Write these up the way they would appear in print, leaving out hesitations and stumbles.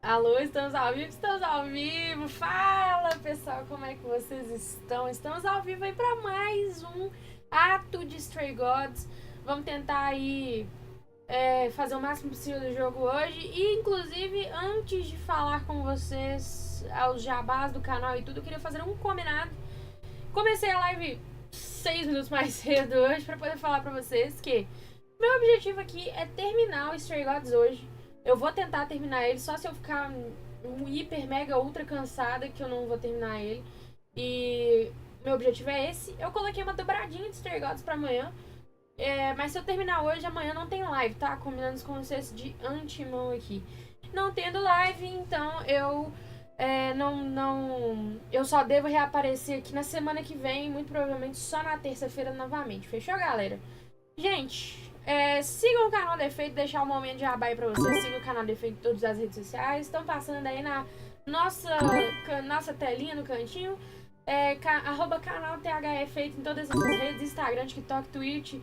Alô, estamos ao vivo? Estamos ao vivo! Fala, pessoal, como é que vocês estão? Estamos ao vivo aí para mais um ato de Stray Gods. Vamos tentar aí fazer o máximo possível do jogo hoje. E, inclusive, antes de falar com vocês aos jabás do canal e tudo, eu queria fazer um combinado. Comecei a live 6 minutos mais cedo hoje para poder falar para vocês que meu objetivo aqui é terminar o Stray Gods hoje. Eu vou tentar terminar ele, só se eu ficar hiper, mega, ultra cansada que eu não vou terminar ele. E meu objetivo é esse. Eu coloquei uma dobradinha de Stray Gods pra amanhã. Mas se eu terminar hoje, amanhã não tem live, tá? Combinando com vocês de antemão aqui. Não tendo live, então eu eu só devo reaparecer aqui na semana que vem, muito provavelmente só na terça-feira novamente. Fechou, galera? Gente, sigam o canal Defeito, deixar um momento de jabá aí pra vocês. Sigam o canal Defeito em todas as redes sociais. Estão passando aí na nossa telinha no cantinho. Arroba CanalTheFeito em todas essas redes: Instagram, TikTok, Twitch,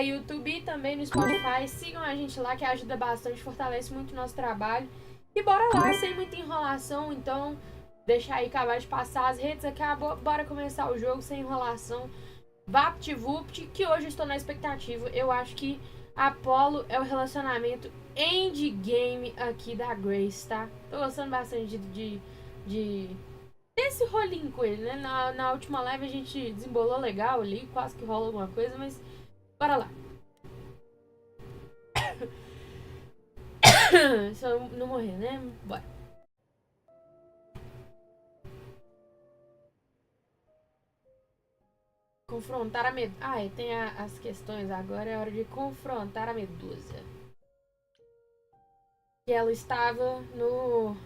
YouTube e também no Spotify. Sigam a gente lá que ajuda bastante, fortalece muito o nosso trabalho. E bora lá, sem muita enrolação. Então, deixar aí acabar de passar as redes, acabou. Bora começar o jogo sem enrolação. VaptVupt, que hoje eu estou na expectativa. Eu acho que Apollo é o relacionamento endgame aqui da Grace, tá? Tô gostando bastante desse rolinho com ele, né? Na última live a gente desembolou legal ali, quase que rola alguma coisa, mas bora lá. Se eu não morrer, né? Bora. Confrontar a medusa. Tem as questões agora. É hora de confrontar a medusa. Que ela estava no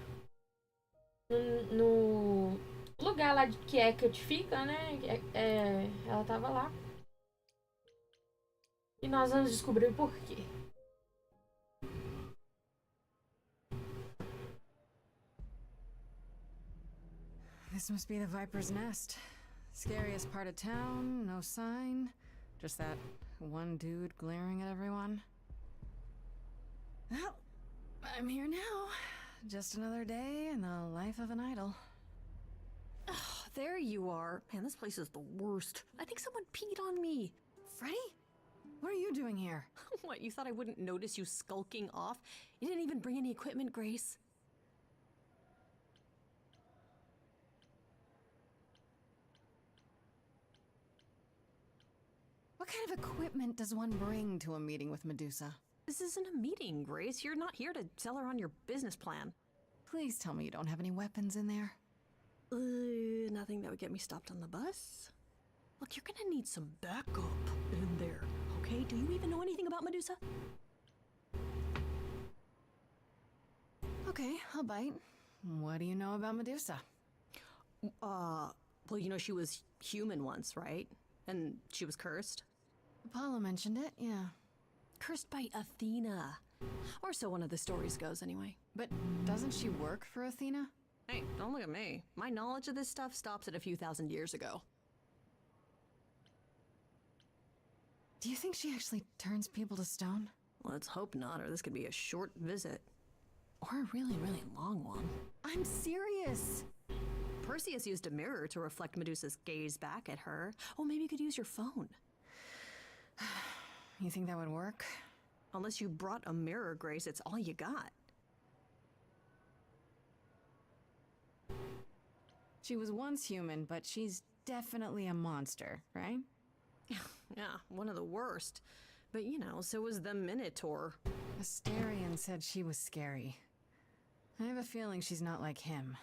lugar lá que Hecate fica, né? Ela tava lá. E nós vamos descobrir por quê. This must be the Viper's Nest. Scariest part of town, no sign. Just that one dude glaring at everyone. Well, I'm here now. Just another day in the life of an idol. Oh, there you are. Man, this place is the worst. I think someone peed on me. Freddy? What are you doing here? What, you thought I wouldn't notice you skulking off? You didn't even bring any equipment, Grace. What kind of equipment does one bring to a meeting with Medusa? This isn't a meeting, Grace. You're not here to sell her on your business plan. Please tell me you don't have any weapons in there. Nothing that would get me stopped on the bus. Look, you're gonna need some backup in there, okay? Do you even know anything about Medusa? Okay, I'll bite. What do you know about Medusa? Well, you know she was human once, right? And she was cursed. Apollo mentioned it, yeah. Cursed by Athena. Or so one of the stories goes, anyway. But doesn't she work for Athena? Hey, don't look at me. My knowledge of this stuff stops at a few thousand years ago. Do you think she actually turns people to stone? Let's hope not, or this could be a short visit. Or a really, really long one. I'm serious! Perseus used a mirror to reflect Medusa's gaze back at her. Oh, maybe you could use your phone. You think that would work? Unless you brought a mirror, Grace, it's all you got. She was once human, but she's definitely a monster, right? Yeah, one of the worst. But you know, so was the Minotaur. Asterion said she was scary. I have a feeling she's not like him.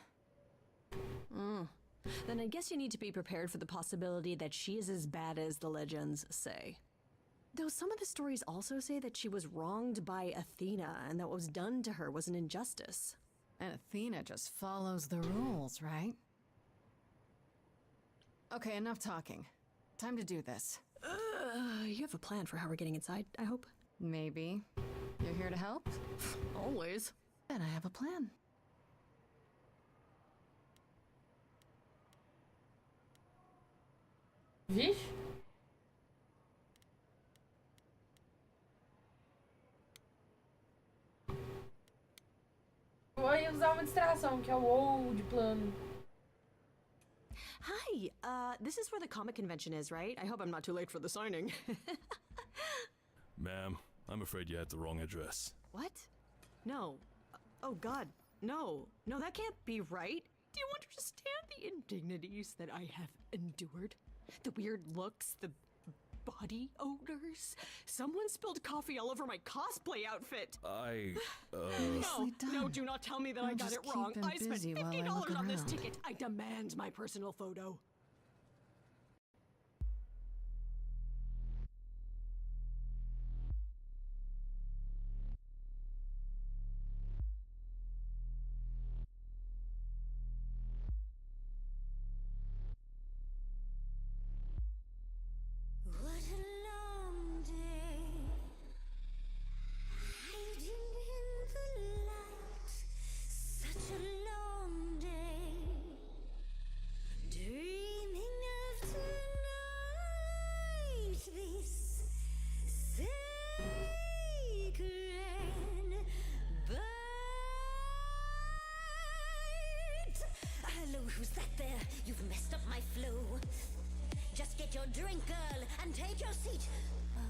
Then I guess you need to be prepared for the possibility that she is as bad as the legends say. Though some of the stories also say that she was wronged by Athena and that what was done to her was an injustice. And Athena just follows the rules, right? Okay, enough talking. Time to do this. You have a plan for how we're getting inside, I hope? Maybe. You're here to help? Always. Then I have a plan. Vixe. usar uma distração, que é o old plano. Hi, this is where the comic convention is, right? I hope I'm not too late for the signing. Ma'am, I'm afraid you had the wrong address. What? No. Oh god, no. No, that can't be right. Do you understand the indignities that I have endured? The weird looks, the body odors. Someone spilled coffee all over my cosplay outfit. No, do not tell me that I got just it wrong. keep him I spent busy while I $50 look on this around. ticket. I demand my personal photo. What a long day, hiding in the light. Such a long day, dreaming of tonight. This sacred bite. Hello, who's that there? You've messed up my flow. Just get your drink, girl, and take your seat. Oh,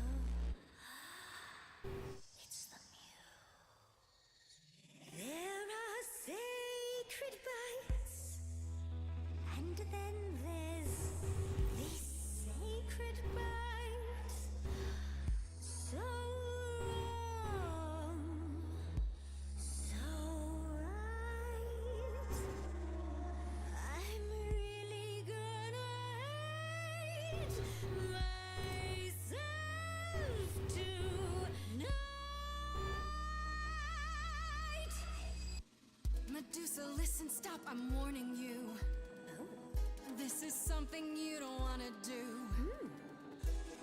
it's the muse. There are sacred bites, and then there's this sacred bite. So wrong, so right. I'm really gonna hate myself tonight. Medusa, listen, stop, I'm warning you. This is something you don't wanna do.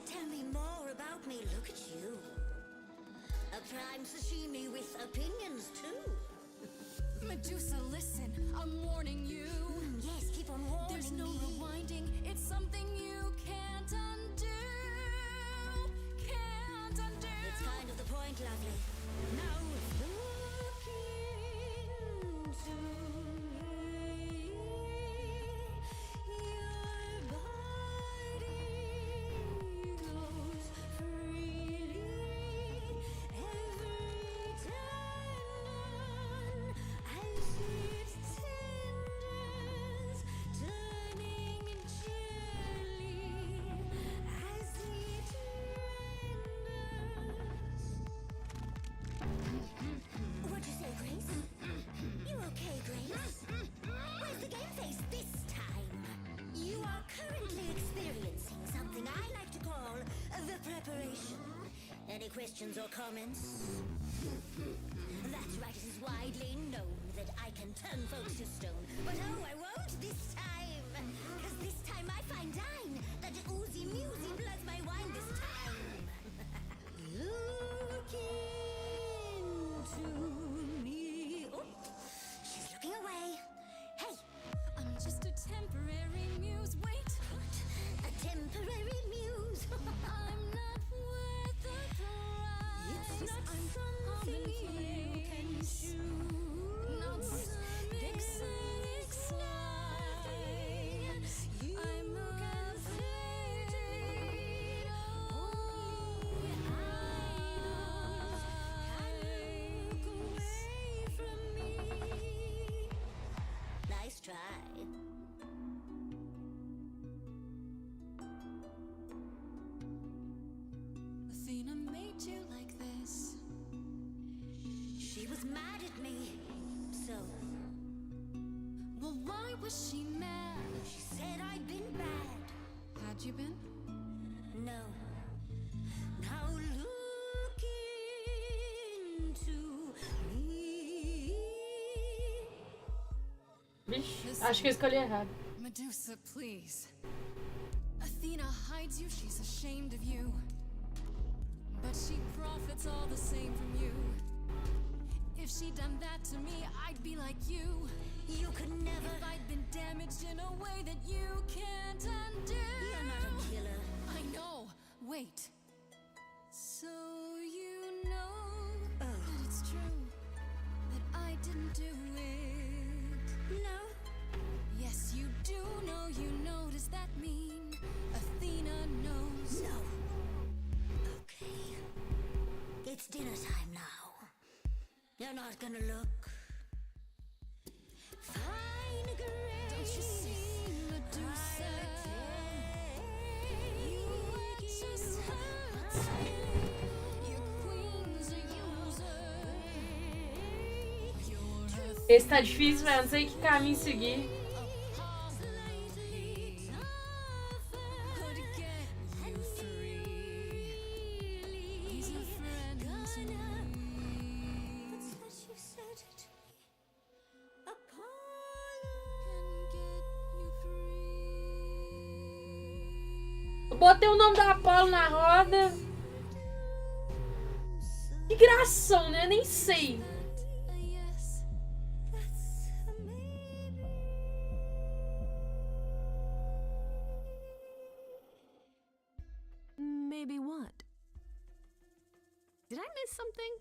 Tell me more about me, look at you. A prime sashimi with opinions too. Medusa, listen, I'm warning you. Yes, keep on warning There's no me. rewinding, it's something you can't undo. Can't undo. It's kind of the point, lovely. Now look into me. Your body goes freely every time as it tenders, turning gently as it renders. What'd you say, Grace? You okay, Grace? Where's the game face this time? You are currently experiencing something I like to call the preparation. Any questions or comments? That's right, it is widely known that I can turn folks to stone. But oh, I won't this time. Because this time I find dine that oozy musy bloods my wine this time. Look into me. Oh, she's looking away. Hey, I'm just a temporary muse, wait. a temporary muse. I'm not worth the price. It's not I'm something you can harmless. choose. Not some exotic slide. I'm a conflicted Look away from me. Nice try. Athena made you like this. She was mad at me. So, Well, why was she mad? she said I'd been bad. Had you been? No. Now look into me. Vixe, acho que eu escolhi errado. Medusa, please. Athena hides you, she's ashamed of you. But she profits all the same from you. If she'd done that to me, I'd be like you. You could never. If I'd been damaged in a way that you can't undo. You're not a killer. I know. Wait. So you know that it's true that I didn't do it. No? Yes, you do know you noticed that mean. Athena knows. No. Okay. It's dinner time now. You're not gonna look. Fine, Grace. Don't you see, Medusa? You are just her silly. Your queen's a user. You're her Esse tá difícil, velho. Não sei que caminho seguir. could get you free. He's a friend to me. That's what you said to me. Apollo. Can get you free. Eu botei o nome da Apolo na roda. Que gração, né? Eu nem sei. Yes. That's a maybe. Maybe what? Did I miss something?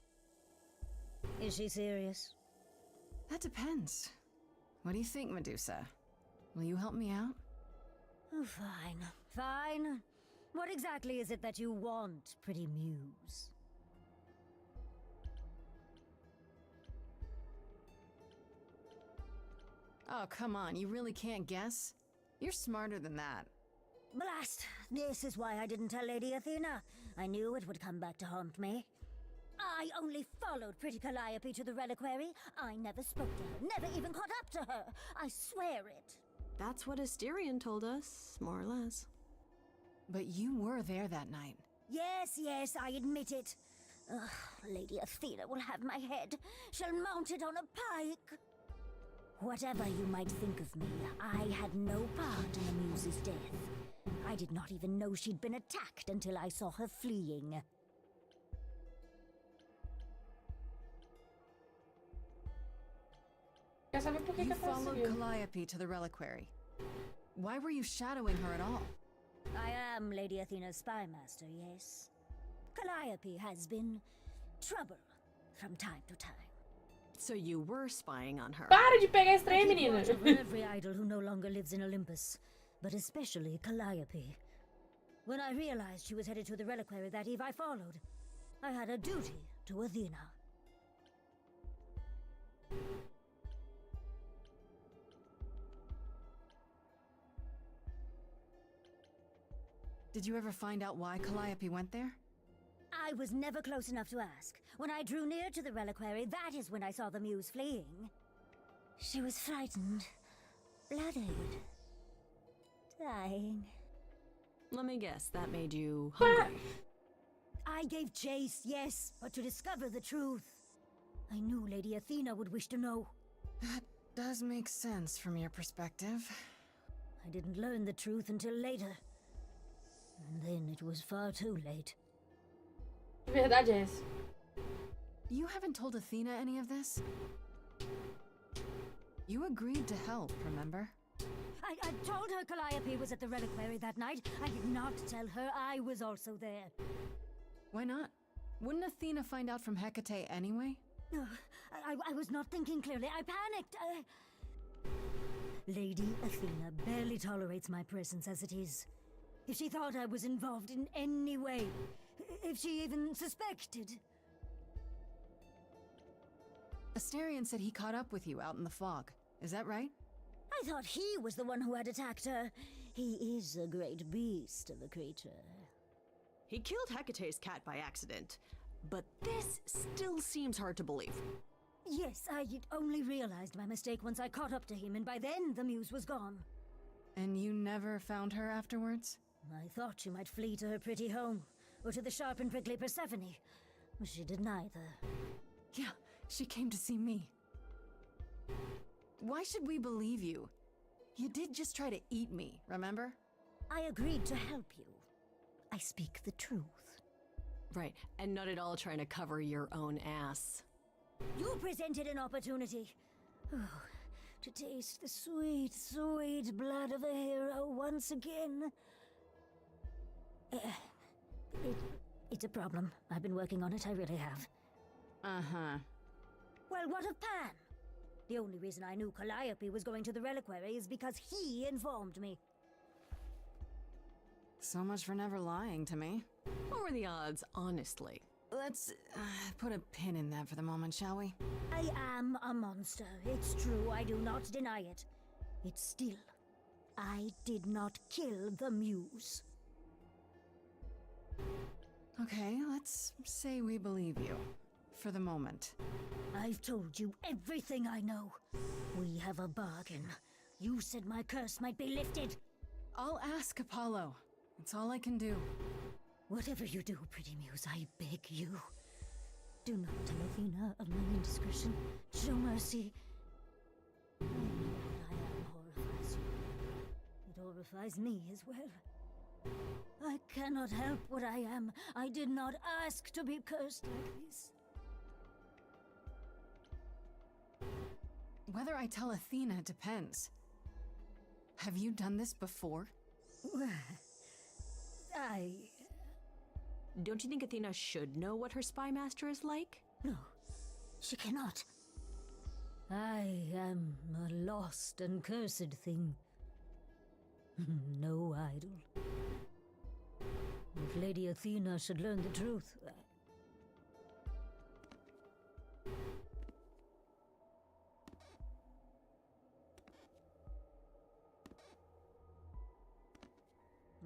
Is she serious? That depends. What do you think, Medusa? Will you help me out? Oh, fine. Fine. What exactly is it that you want, pretty muse? Oh, come on, you really can't guess? You're smarter than that. Blast! This is why I didn't tell Lady Athena. I knew it would come back to haunt me. I only followed pretty Calliope to the reliquary. I never spoke to her, never even caught up to her. I swear it. That's what Asterion told us, more or less. But you were there that night. Yes, yes, I admit it. Ugh, Lady Athena will have my head. She'll mount it on a pike. Whatever you might think of me, I had no part in the Muse's death. I did not even know she'd been attacked until I saw her fleeing. Quer saber por que You que ela followed seguiu? Calliope to the reliquary. Why were you shadowing her at all? I am Lady Athena's spy master, yes. Calliope has been trouble from time to time. So you were spying on her. Para de pegar esse trem, I keep menina. watch over every idol who no longer lives in Olympus, but especially Calliope. When I realized she was headed to the reliquary that eve, I followed. I had a duty to Athena. Did you ever find out why Calliope went there? I was never close enough to ask. When I drew near to the reliquary, that is when I saw the muse fleeing. She was frightened, bloodied, dying. Let me guess, that made you hungry. I gave chase, yes, but to discover the truth. I knew Lady Athena would wish to know. That does make sense from your perspective. I didn't learn the truth until later. And then it was far too late. De verdade é essa. You haven't told Athena any of this? You agreed to help, remember? I told her Calliope was at the reliquary that night. I did not tell her I was also there. Why not? Wouldn't Athena find out from Hecate anyway? Ugh, I was not thinking clearly. I panicked. Lady Athena barely tolerates my presence as it is. If she thought I was involved in any way, if she even suspected. Asterion said he caught up with you out in the fog. Is that right? I thought he was the one who had attacked her. He is a great beast of a creature. He killed Hecate's cat by accident, but this still seems hard to believe. Yes, I had only realized my mistake once I caught up to him, and by then the muse was gone. And you never found her afterwards? I thought she might flee to her pretty home, or to the sharp and prickly Persephone. She did neither. Yeah, she came to see me. Why should we believe you? You did just try to eat me, remember? I agreed to help you. I speak the truth. Right, and not at all trying to cover your own ass. You presented an opportunity. Oh, to taste the sweet, sweet blood of a hero once again. It's a problem. I've been working on it, I really have. Uh-huh. Well, what of Pan? The only reason I knew Calliope was going to the reliquary is because he informed me. So much for never lying to me. What were the odds, honestly? Let's put a pin in that for the moment, shall we? I am a monster. It's true, I do not deny it. It's still, I did not kill the Muse. Okay, let's say we believe you. For the moment. I've told you everything I know. We have a bargain. You said my curse might be lifted. I'll ask Apollo. That's all I can do. Whatever you do, pretty Muse, I beg you. Do not tell Athena of my indiscretion. Show mercy. I know what I am horrifies you. It horrifies me as well. I cannot help what I am. I did not ask to be cursed like this. Whether I tell Athena depends. Have you done this before? Don't you think Athena should know what her spy master is like? No, she cannot. I am a lost and cursed thing. No idol. If Lady Athena should learn the truth...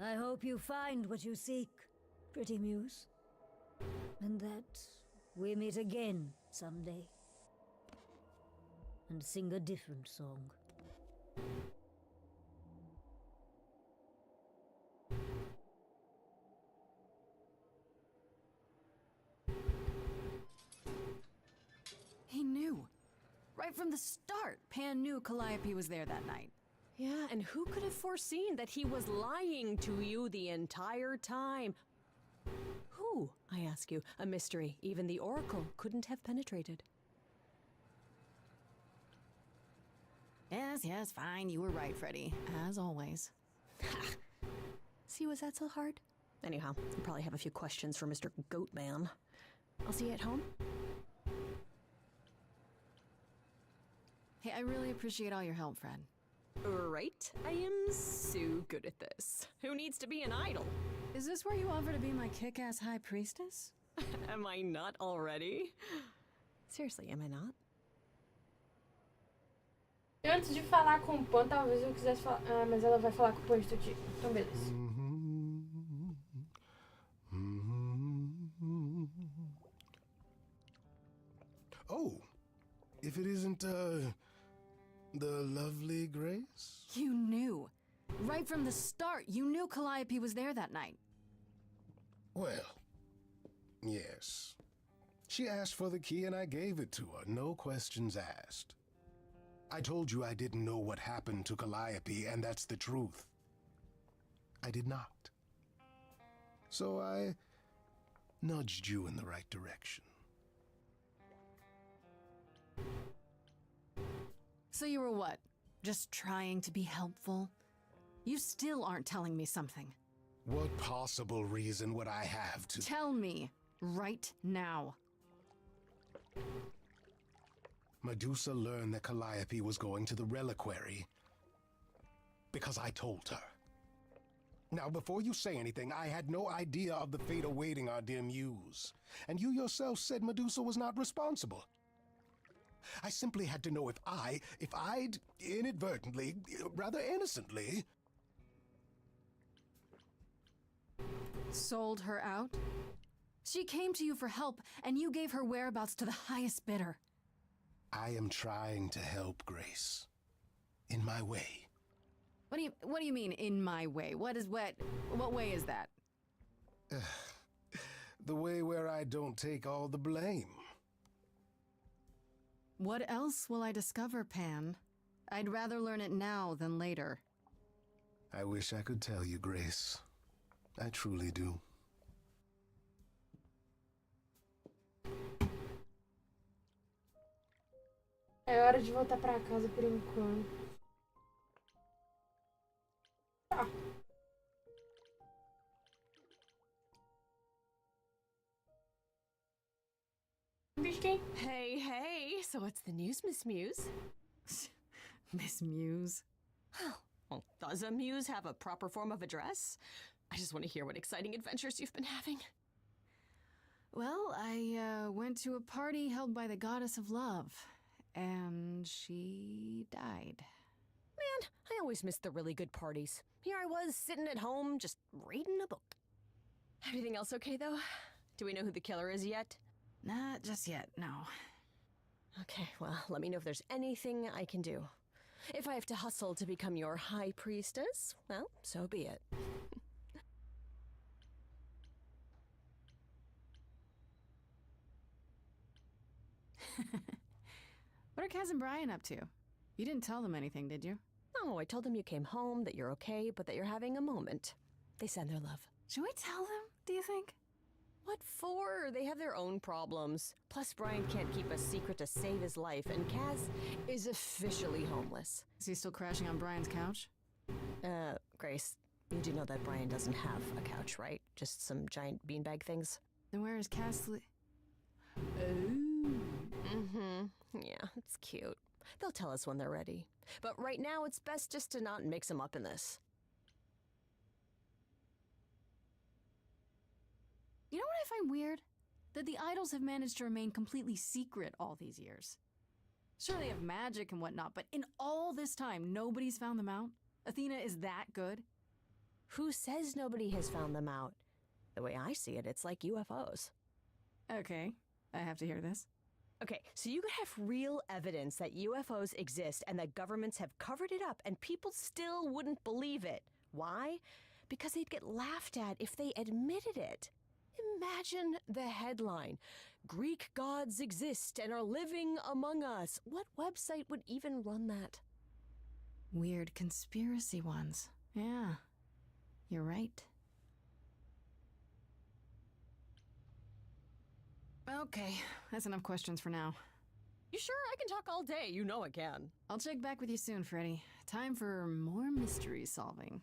I hope you find what you seek, pretty Muse. And that we meet again someday. And sing a different song. He knew. Right from the start, Pan knew Calliope was there that night. Yeah, and who could have foreseen that he was lying to you the entire time? Who, I ask you, a mystery even the Oracle couldn't have penetrated. Yes, fine. You were right, Freddy. As always. See, was that so hard? Anyhow, I probably have a few questions for Mr. Goatman. I'll see you at home. Hey, I really appreciate all your help, Fred. Right? I am so good at this. Who needs to be an idol? Is this where you offer to be my kick-ass high priestess? Am I not already? Seriously, am I not? Antes de falar com o Pan, talvez eu quisesse falar... Ah, mas ela vai falar com o Pan instrutivo. Então, beleza. Oh, if it isn't, the lovely Grace? You knew. Right from the start, you knew Calliope was there that night. Well, yes. She asked for the key and I gave it to her, no questions asked. I told you I didn't know what happened to Calliope, and that's the truth. I did not. So I nudged you in the right direction. So you were what? Just trying to be helpful? You still aren't telling me something. What possible reason would I have to... Tell me, right now. Medusa learned that Calliope was going to the reliquary because I told her. Now, before you say anything, I had no idea of the fate awaiting our dear Muse. And you yourself said Medusa was not responsible. I simply had to know if I'd inadvertently, rather innocently... Sold her out? She came to you for help, and you gave her whereabouts to the highest bidder. I am trying to help, Grace. In my way. What do you mean, in my way? What way is that? The way where I don't take all the blame. What else will I discover, Pan? I'd rather learn it now than later. I wish I could tell you, Grace. I truly do. É hora de voltar pra casa por enquanto. Tá. Bisquinho. Hey, So what's the news, Miss Muse? Miss Muse. Well, does a muse have a proper form of address? I just want to hear what exciting adventures you've been having. Well, I went to a party held by the goddess of love, and she died. Man, I always miss the really good parties. Here I was, sitting at home, just reading a book. Everything else okay, though? Do we know who the killer is yet? Not just yet, no. Okay, well, let me know if there's anything I can do. If I have to hustle to become your high priestess, well, so be it. What are Kaz and Brian up to? You didn't tell them anything, did you? No, I told them you came home, that you're okay, but that you're having a moment. They send their love. Should we tell them, do you think? What for? They have their own problems. Plus, Brian can't keep a secret to save his life, and Kaz is officially homeless. Is he still crashing on Brian's couch? Grace, you do know that Brian doesn't have a couch, right? Just some giant beanbag things? Then where is Kaz Yeah, it's cute. They'll tell us when they're ready. But right now, it's best just to not mix them up in this. You know what I find weird? That the idols have managed to remain completely secret all these years. Sure, they have magic and whatnot, but in all this time, nobody's found them out? Athena is that good? Who says nobody has found them out? The way I see it, it's like UFOs. Okay, I have to hear this. Okay, so you could have real evidence that UFOs exist and that governments have covered it up and people still wouldn't believe it. Why? Because they'd get laughed at if they admitted it. Imagine the headline, Greek gods exist and are living among us. What website would even run that? Weird conspiracy ones. Yeah, you're right. Okay, that's enough questions for now. You sure? I can talk all day. You know I can. I'll check back with you soon, Freddy. Time for more mystery solving.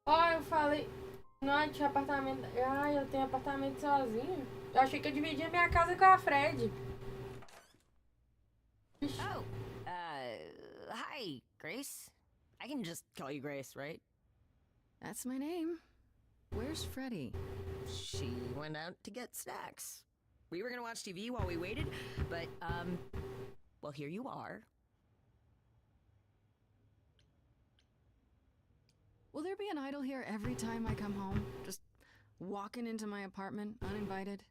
Ó, eu falei. Não, tinha apartamento. Ah, eu tenho apartamento sozinho. Eu achei que eu dividia minha casa com a Fred. Oh, hi, Grace. I can just call you Grace, right? That's my name. Where's Freddy? She went out to get snacks. We were gonna watch TV while we waited, but, well, here you are. Will there be an idol here every time I come home? Just walking into my apartment, uninvited?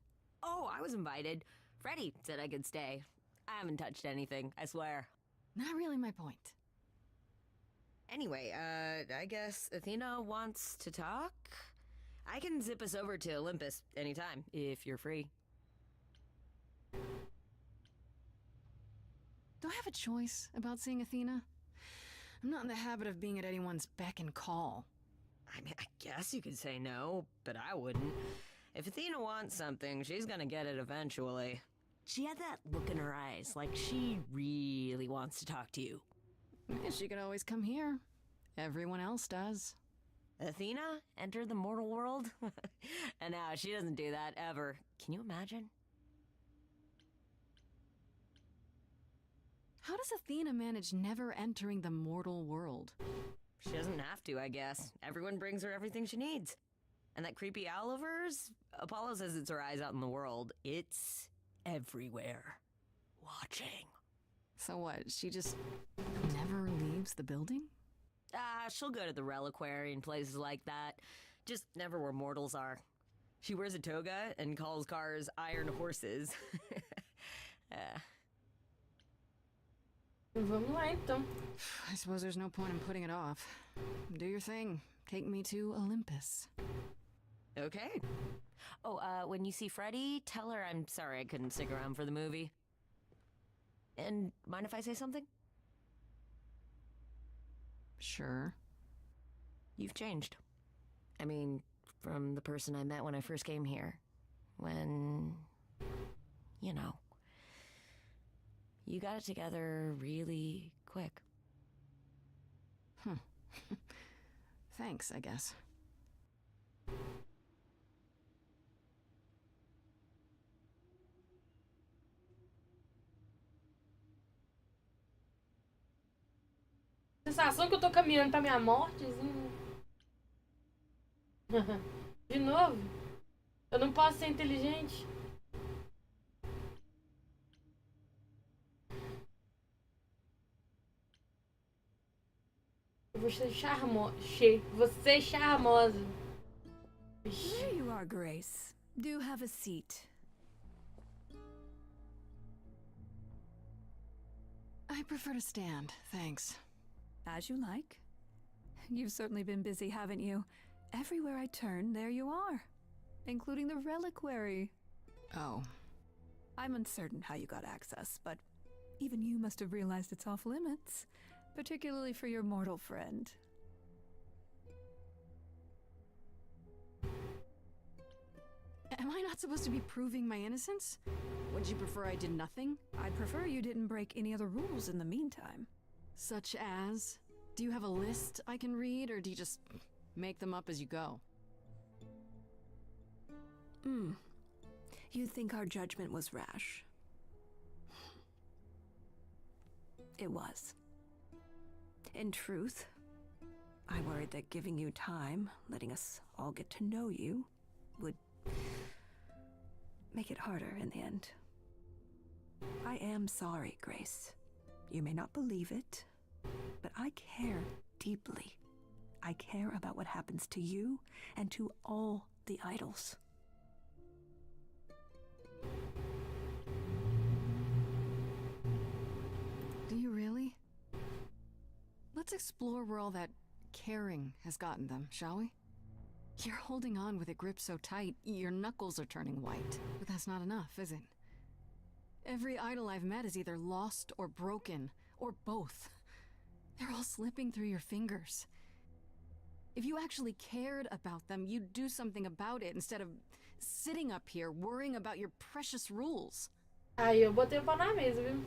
Oh, I was invited. Freddy said I could stay. I haven't touched anything, I swear. Not really my point. Anyway, I guess Athena wants to talk? I can zip us over to Olympus anytime, if you're free. Do I have a choice about seeing Athena? I'm not in the habit of being at anyone's beck and call. I mean, I guess you could say no, but I wouldn't. If Athena wants something, she's gonna get it eventually. She had that look in her eyes, like she really wants to talk to you. Yeah, she could always come here. Everyone else does. Athena entered the mortal world? And now she doesn't do that ever. Can you imagine? How does Athena manage never entering the mortal world? She doesn't have to, I guess. Everyone brings her everything she needs. And that creepy owl of hers? Apollo says it's her eyes out in the world. It's everywhere. Watching. So what, she just never leaves the building? She'll go to the reliquary and places like that. Just never where mortals are. She wears a toga and calls cars iron horses. Vamos lá, então. I suppose there's no point in putting it off. Do your thing. Take me to Olympus. Okay. Oh, when you see Freddy, tell her I'm sorry I couldn't stick around for the movie. And mind if I say something? Sure. You've changed. I mean, from the person I met when I first came here. When, you know, you got it together really quick. Thanks, I guess. Sensação que eu tô caminhando pra minha mortezinha. De novo? Eu não posso ser inteligente? Eu vou ser charmosa. Vou ser charmosa. There you are, Grace. Do have a seat. I prefer to stand, thanks. As you like. You've certainly been busy, haven't you? Everywhere I turn, there you are. Including the reliquary. Oh. I'm uncertain how you got access, but even you must have realized it's off limits. Particularly for your mortal friend. Am I not supposed to be proving my innocence? Would you prefer I did nothing? I'd prefer you didn't break any other rules in the meantime. Such as? Do you have a list I can read, or do you just make them up as you go? You think our judgment was rash? It was. In truth, I worried that giving you time, letting us all get to know you, would make it harder in the end. I am sorry, Grace. You may not believe it, but I care deeply. I care about what happens to you and to all the idols. Do you really? Let's explore where all that caring has gotten them, shall we? You're holding on with a grip so tight, your knuckles are turning white. But that's not enough, is it? Every idol I've met is either lost or broken, or both. They're all slipping through your fingers. If you actually cared about them, you'd do something about it instead of sitting up here worrying about your precious rules. Aí eu botei o pau na mesa, viu?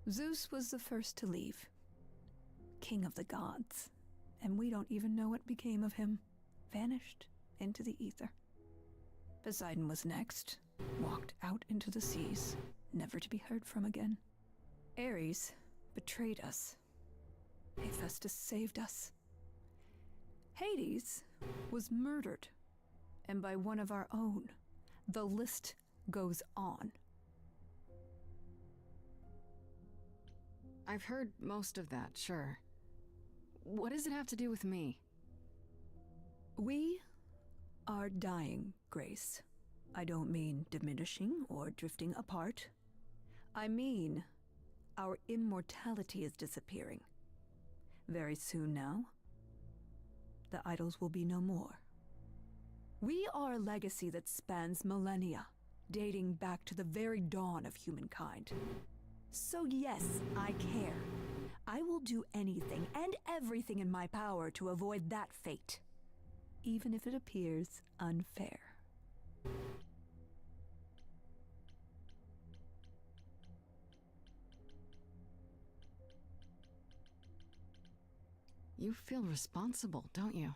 Zeus was the first to leave. King of the gods. And we don't even know what became of him. Vanished into the ether. Poseidon was next. Walked out into the seas, never to be heard from again. Ares betrayed us. Hephaestus saved us. Hades was murdered. And by one of our own. The list goes on. I've heard most of that, sure. What does it have to do with me? We are dying, Grace. I don't mean diminishing or drifting apart. I mean our immortality is disappearing. Very soon now, the idols will be no more. We are a legacy that spans millennia, dating back to the very dawn of humankind. So yes, I care. I will do anything and everything in my power to avoid that fate, even if it appears unfair. You feel responsible, don't you?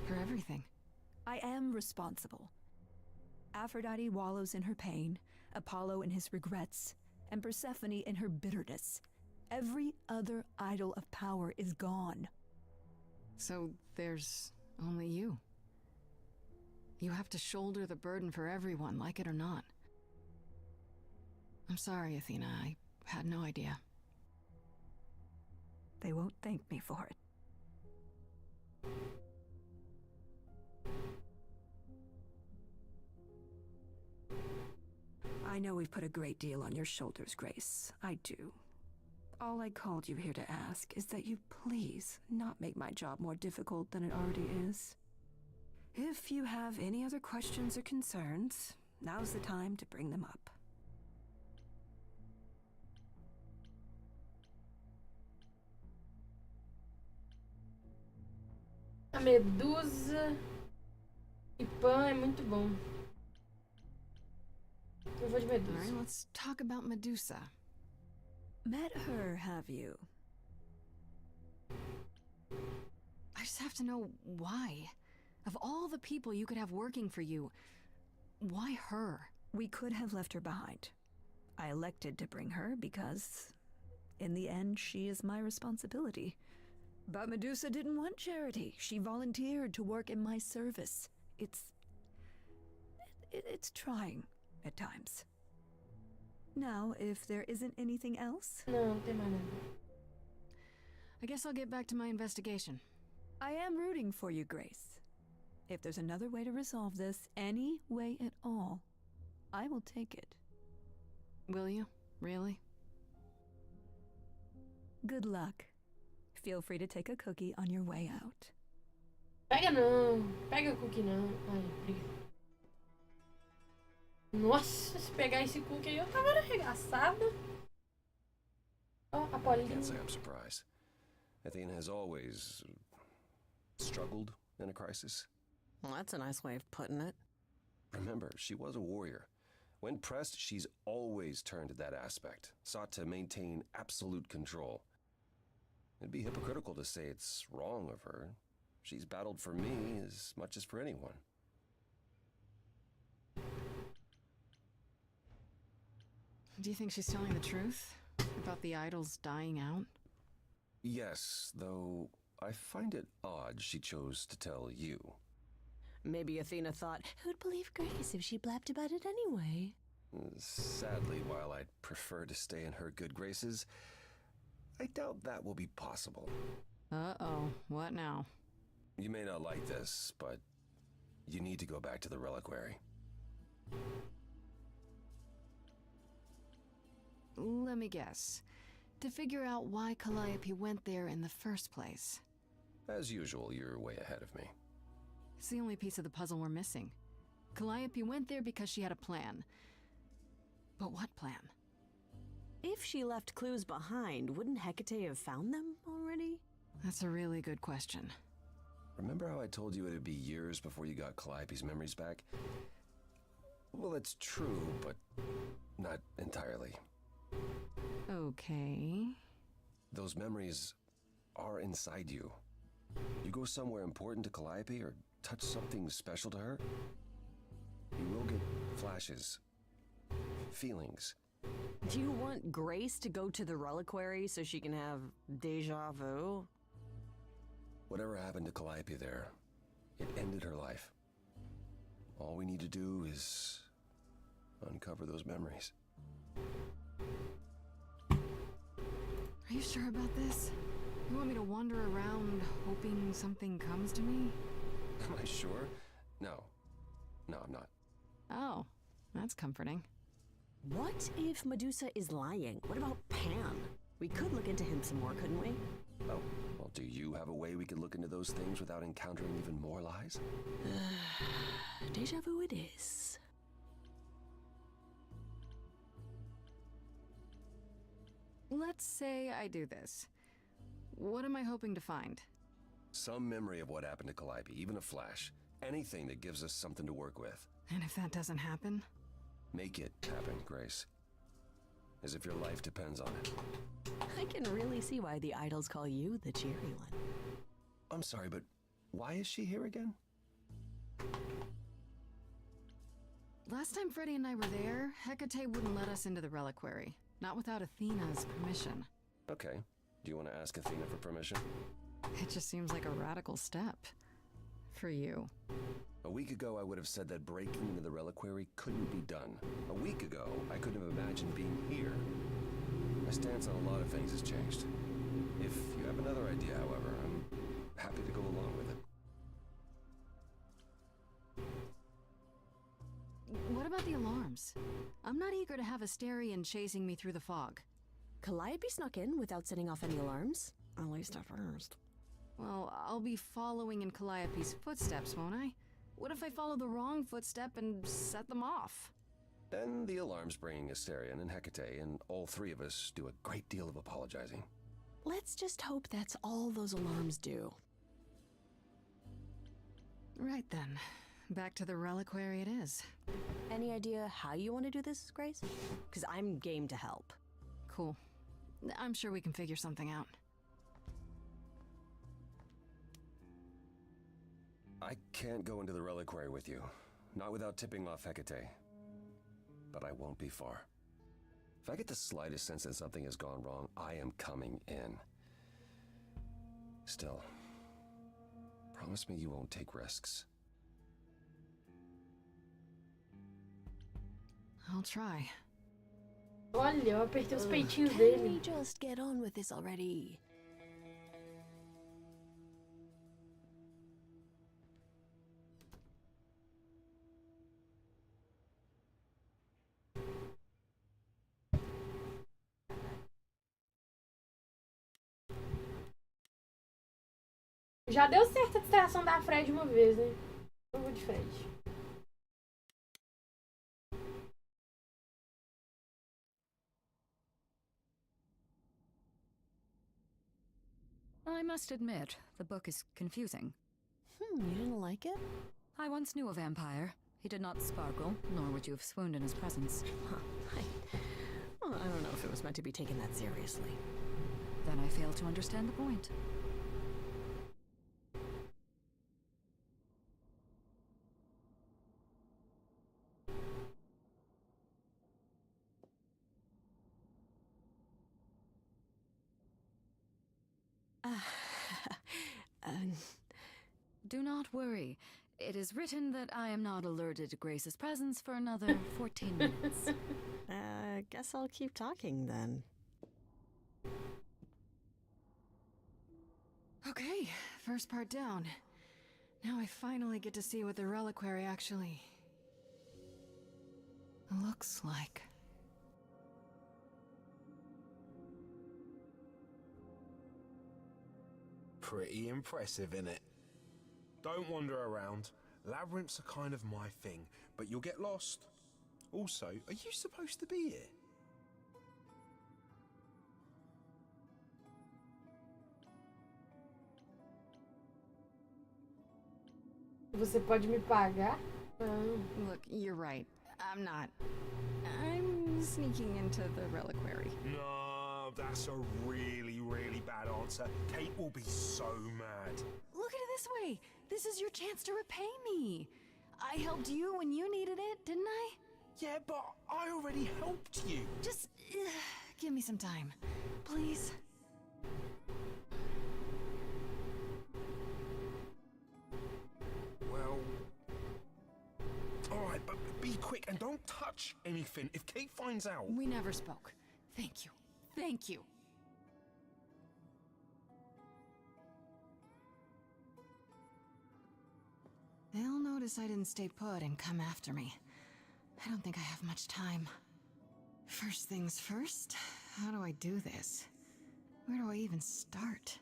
For everything. I am responsible. Aphrodite wallows in her pain, Apollo in his regrets, and Persephone in her bitterness. Every other idol of power is gone. So there's only you. You have to shoulder the burden for everyone, like it or not. I'm sorry, Athena. I had no idea. They won't thank me for it. I know we've put a great deal on your shoulders, Grace. I do. All I called you here to ask is that you please not make my job more difficult than it already is. If you have any other questions or concerns, now's the time to bring them up. A medusa e pão é muito bom. Eu vou de All medusa. right, let's talk about Medusa. Met her, have you? I just have to know why. Of all the people you could have working for you, why her? We could have left her behind. I elected to bring her because In the end, she is my responsibility. But Medusa didn't want charity. She volunteered to work in my service. It's trying at times. Now, if there isn't anything else, Não, não tem mais nada. I guess I'll get back to my investigation. I am rooting for you, Grace. If there's another way to resolve this, any way at all, I will take it. Will you? Really? Good luck. Feel free to take a cookie on your way out. Pega não. Pega o cookie não. Ai, obrigada. Nossa, se pegar esse cookie aí eu tava arregaçada. Ó, a Paulinha. Can't say I'm surprised. Athena has always struggled in a crisis. Well, that's a nice way of putting it. Remember, she was a warrior. When pressed, she's always turned to that aspect, sought to maintain absolute control. It'd be hypocritical to say it's wrong of her. She's battled for me as much as for anyone. Do you think she's telling the truth about the idols dying out? Yes, though I find it odd she chose to tell you. Maybe Athena thought, who'd believe Grace if she blabbed about it anyway? Sadly, while I'd prefer to stay in her good graces, I doubt that will be possible. Uh-oh, what now? You may not like this, but you need to go back to the reliquary. Let me guess. To figure out why Calliope went there in the first place. As usual, you're way ahead of me. It's the only piece of the puzzle we're missing. Calliope went there because she had a plan. But what plan? If she left clues behind, wouldn't Hecate have found them already? That's a really good question. Remember how I told you it'd be years before you got Calliope's memories back? Well, it's true, but not entirely. Okay. Those memories are inside you. You go somewhere important to Calliope or touch something special to her, you will get flashes, feelings. Do you want Grace to go to the reliquary so she can have deja vu? Whatever happened to Calliope there, it ended her life. All we need to do is uncover those memories. Are you sure about this? You want me to wander around hoping something comes to me? Am I sure? No, I'm not. Oh, that's comforting. What if Medusa is lying? What about Pan? We could look into him some more, couldn't we? Oh, well, do you have a way we could look into those things without encountering even more lies? Deja vu it is. Let's say I do this. What am I hoping to find? Some memory of what happened to Calliope, even a flash. Anything that gives us something to work with. And if that doesn't happen? Make it happen, Grace. As if your life depends on it. I can really see why the idols call you the cheery one. I'm sorry, but why is she here again? Last time Freddy and I were there, Hecate wouldn't let us into the reliquary. Not without Athena's permission. Okay. Do you want to ask Athena for permission? It just seems like a radical step. For you. A week ago, I would have said that breaking into the reliquary couldn't be done. A week ago, I couldn't have imagined being here. My stance on a lot of things has changed. If you have another idea, however, I'm happy to go along with it. What about the alarms? I'm not eager to have Asterion chasing me through the fog. Calliope snuck in without setting off any alarms. At least at first. Well, I'll be following in Calliope's footsteps, won't I? What if I follow the wrong footstep and set them off? Then the alarms bring Asterion and Hecate, and all three of us do a great deal of apologizing. Let's just hope that's all those alarms do. Right then. Back to the reliquary it is. Any idea how you want to do this, Grace? Because I'm game to help. Cool. I'm sure we can figure something out. I can't go into the reliquary with you. Not without tipping off Hecate. But I won't be far. If I get the slightest sense that something has gone wrong, I am coming in. Still, promise me you won't take risks. I'll try. Olha, eu apertei os peitinhos Can dele. we just get on with this already? Já deu certo a distração da Fred uma vez, né? Eu vou de Fred. I must admit, the book is confusing. You didn't like it? I once knew a vampire. He did not sparkle, nor would you have swooned in his presence. Well, I don't know if it was meant to be taken that seriously. Then I fail to understand the point. Do not worry. It is written that I am not alerted to Grace's presence for another 14 minutes. Guess I'll keep talking then. Okay, first part down. Now I finally get to see what the reliquary actually looks like. Pretty impressive, innit? Don't wander around. Labyrinths are kind of my thing, but you'll get lost. Also, are you supposed to be here? Você pode me pagar? Look, you're right. I'm not. I'm sneaking into the reliquary. No, that's a really, really bad answer. Kate will be so mad. Look at it this way. This is your chance to repay me. I helped you when you needed it, didn't I? Yeah, but I already helped you. Just give me some time, please. Well, all right, but be quick and don't touch anything. If Kate finds out... We never spoke. Thank you. Thank you. They'll notice I didn't stay put and come after me. I don't think I have much time. First things first, how do I do this? Where do I even start?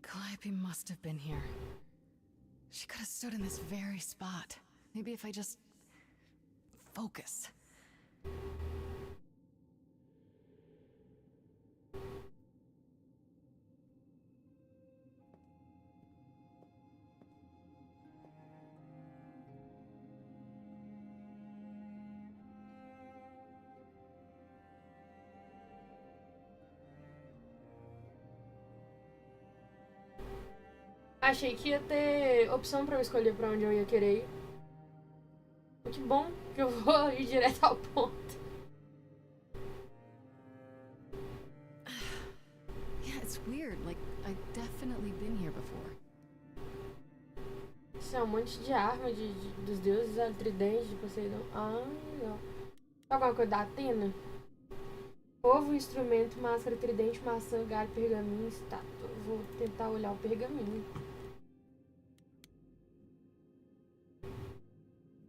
Calliope must have been here. She could have stood in this very spot. Maybe if I just... focus. Achei que ia ter opção pra eu escolher pra onde eu ia querer ir. Que bom que eu vou ir direto ao ponto. Yeah, it's weird. Like, I've definitely been here before. Isso é um monte de arma dos deuses, tridente de Poseidon. Ah, legal. Alguma coisa da Atena? Ovo, instrumento, máscara, tridente, maçã, galho, pergaminho, estátua. Vou tentar olhar o pergaminho.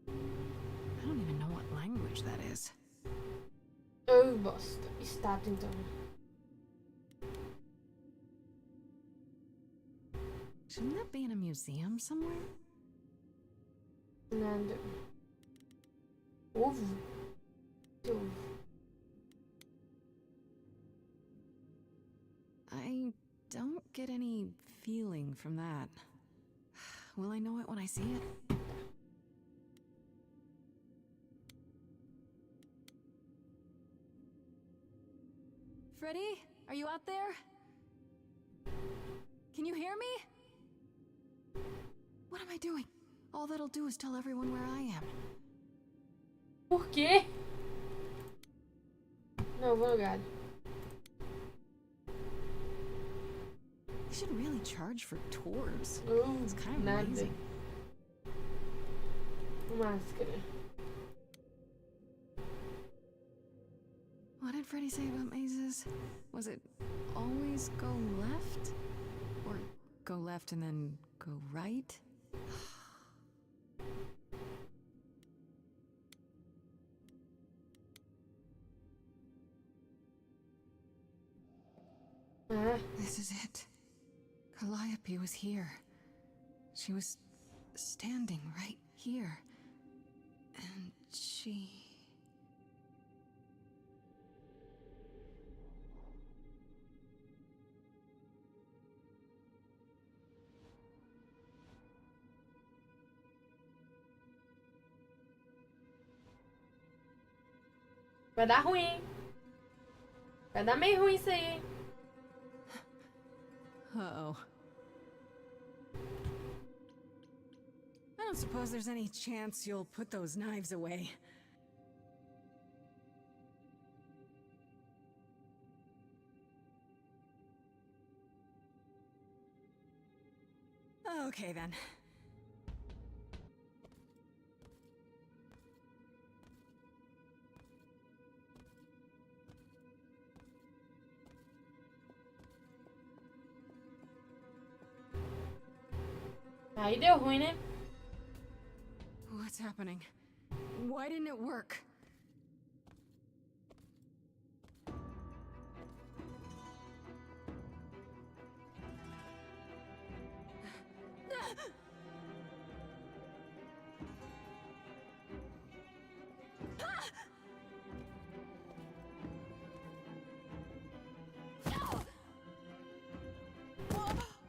I don't even know what language that is. Oh, bosta. Estátua, então. Shouldn't that be in a museum somewhere? Nada. Ovo? Ovo. I don't get any feeling from that. Will I know it when I see it? Freddy, are you out there? Can you hear me? What am I doing? All that'll do is tell everyone where I am. Por quê? Não, vou lugar. They should really charge for tours. It's kind of Nada. amazing. Máscara. What did Freddy say about mazes? Was it always go left? Or go left and then go right? This is it. Calliope was here. She was standing right here. And she... Vai dar ruim. Vai dar meio ruim isso aí. Uh-oh. I don't suppose there's any chance you'll put those knives away. Okay, then. Aí deu ruim, né? What's happening? Why didn't it work?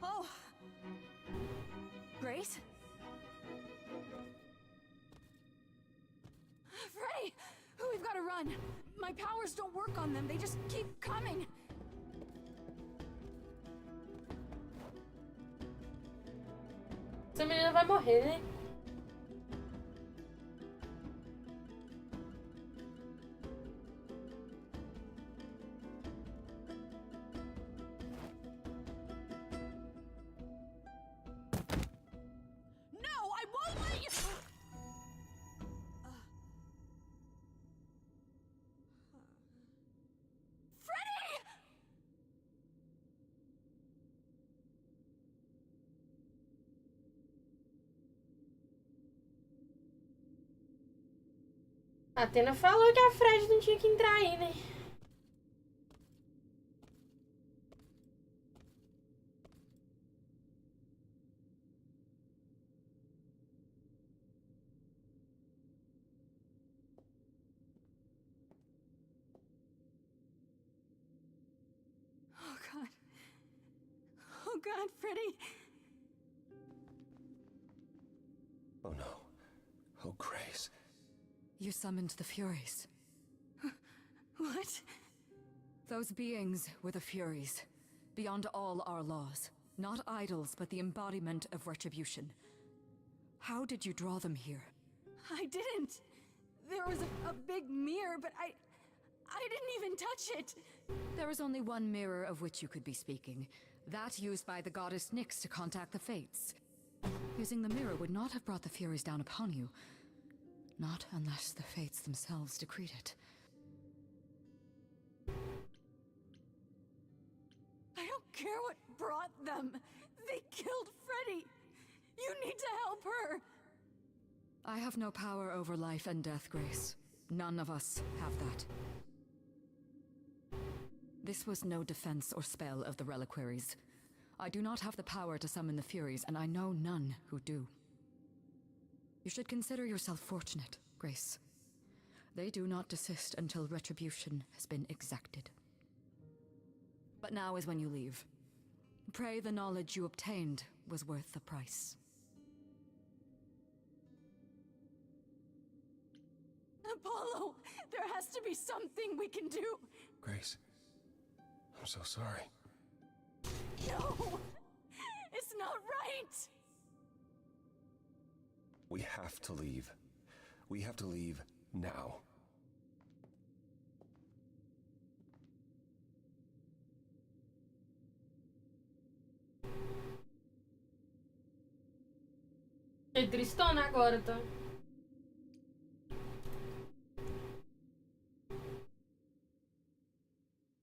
Oh! Grace? Freddy! We've got to run! My powers don't work on them, they just keep coming! Essa menina vai morrer, né? No, I won't let you! Freddy! A Atena falou que a Fred não tinha que entrar aí, né? Oh god. Oh god, Freddy! Oh no. Oh, Grace. You summoned the Furies. What? Those beings were the Furies, beyond all our laws. Not idols, but the embodiment of retribution. How did you draw them here? I didn't! There was a big mirror, but I didn't even touch it! There is only one mirror of which you could be speaking. That used by the goddess Nyx to contact the Fates. Using the mirror would not have brought the Furies down upon you. Not unless the Fates themselves decreed it. I don't care what brought them! They killed Freddy! You need to help her! I have no power over life and death, Grace. None of us have that. This was no defense or spell of the reliquaries. I do not have the power to summon the Furies, and I know none who do. You should consider yourself fortunate, Grace. They do not desist until retribution has been exacted. But now is when you leave. Pray the knowledge you obtained was worth the price. Apollo! There has to be something we can do! Grace. I'm so sorry. No! It's not right! We have to leave. We have to leave now. Fiquei tristona agora, tá?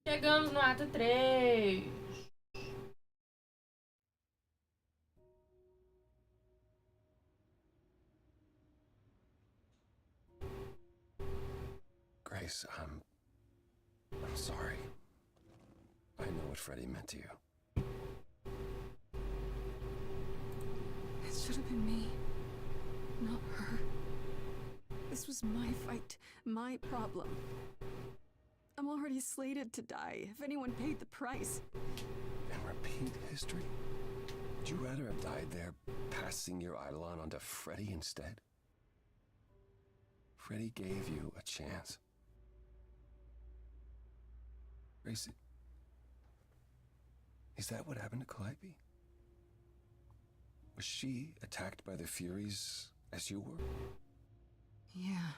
Chegamos no ato 3. Grace, I'm sorry. I know what Freddie meant to you. It should have been me, not her. This was my fight, my problem. I'm already slated to die if anyone paid the price. And repeat history? Would you rather have died there, passing your eidolon onto Freddie instead? Freddie gave you a chance. Grace, is that what happened to Calliope? Was she attacked by the Furies as you were? Yeah.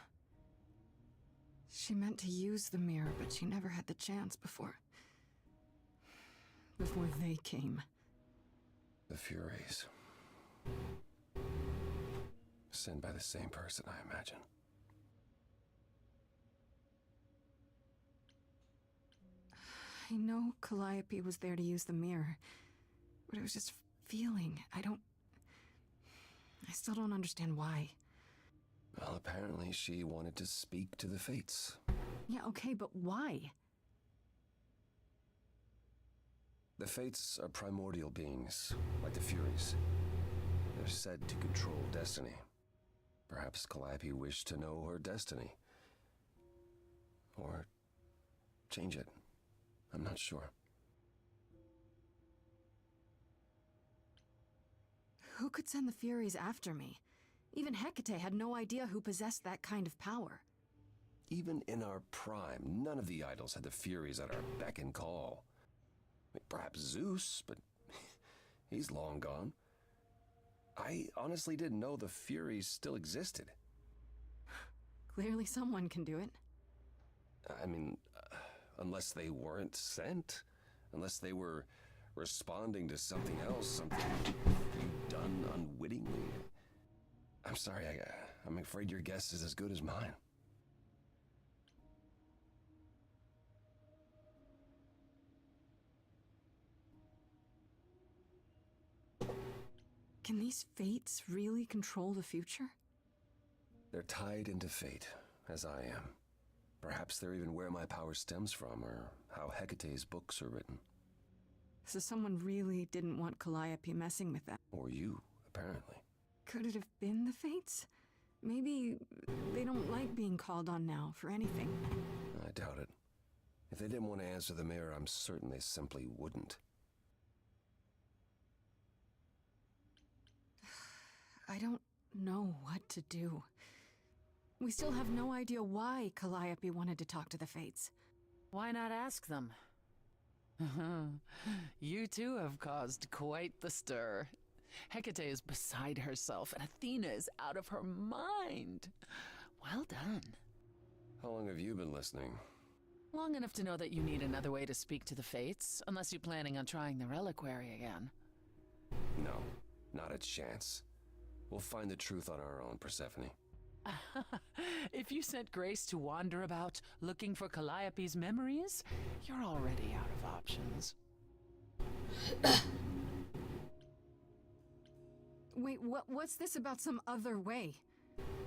She meant to use the mirror, but she never had the chance before they came. The Furies. Sent by the same person, I imagine. I know Calliope was there to use the mirror, but it was just feeling. I still don't understand why. Well, apparently she wanted to speak to the Fates. Yeah, okay, but why? The Fates are primordial beings, like the Furies. They're said to control destiny. Perhaps Calliope wished to know her destiny. Or change it. I'm not sure. Who could send the Furies after me? Even Hecate had no idea who possessed that kind of power. Even in our prime, none of the idols had the Furies at our beck and call. Perhaps Zeus, but he's long gone. I honestly didn't know the Furies still existed. Clearly someone can do it. I mean, unless they weren't sent. Unless they were responding to something else, something you'd done unwittingly. I'm sorry, I'm afraid your guess is as good as mine. Can these fates really control the future? They're tied into fate, as I am. Perhaps they're even where my power stems from, or how Hecate's books are written. So someone really didn't want Calliope messing with them. Or you, apparently. Could it have been the fates? Maybe they don't like being called on now for anything. I doubt it. If they didn't want to answer the mirror, I'm certain they simply wouldn't. I don't know what to do. We still have no idea why Calliope wanted to talk to the fates. Why not ask them? You too have caused quite the stir. Hecate is beside herself, and Athena is out of her mind. Well done. How long have you been listening? Long enough to know that you need another way to speak to the fates, unless you're planning on trying the reliquary again. No, not a chance. We'll find the truth on our own, Persephone. If you sent Grace to wander about looking for Calliope's memories, you're already out of options. Wait, what's this about some other way?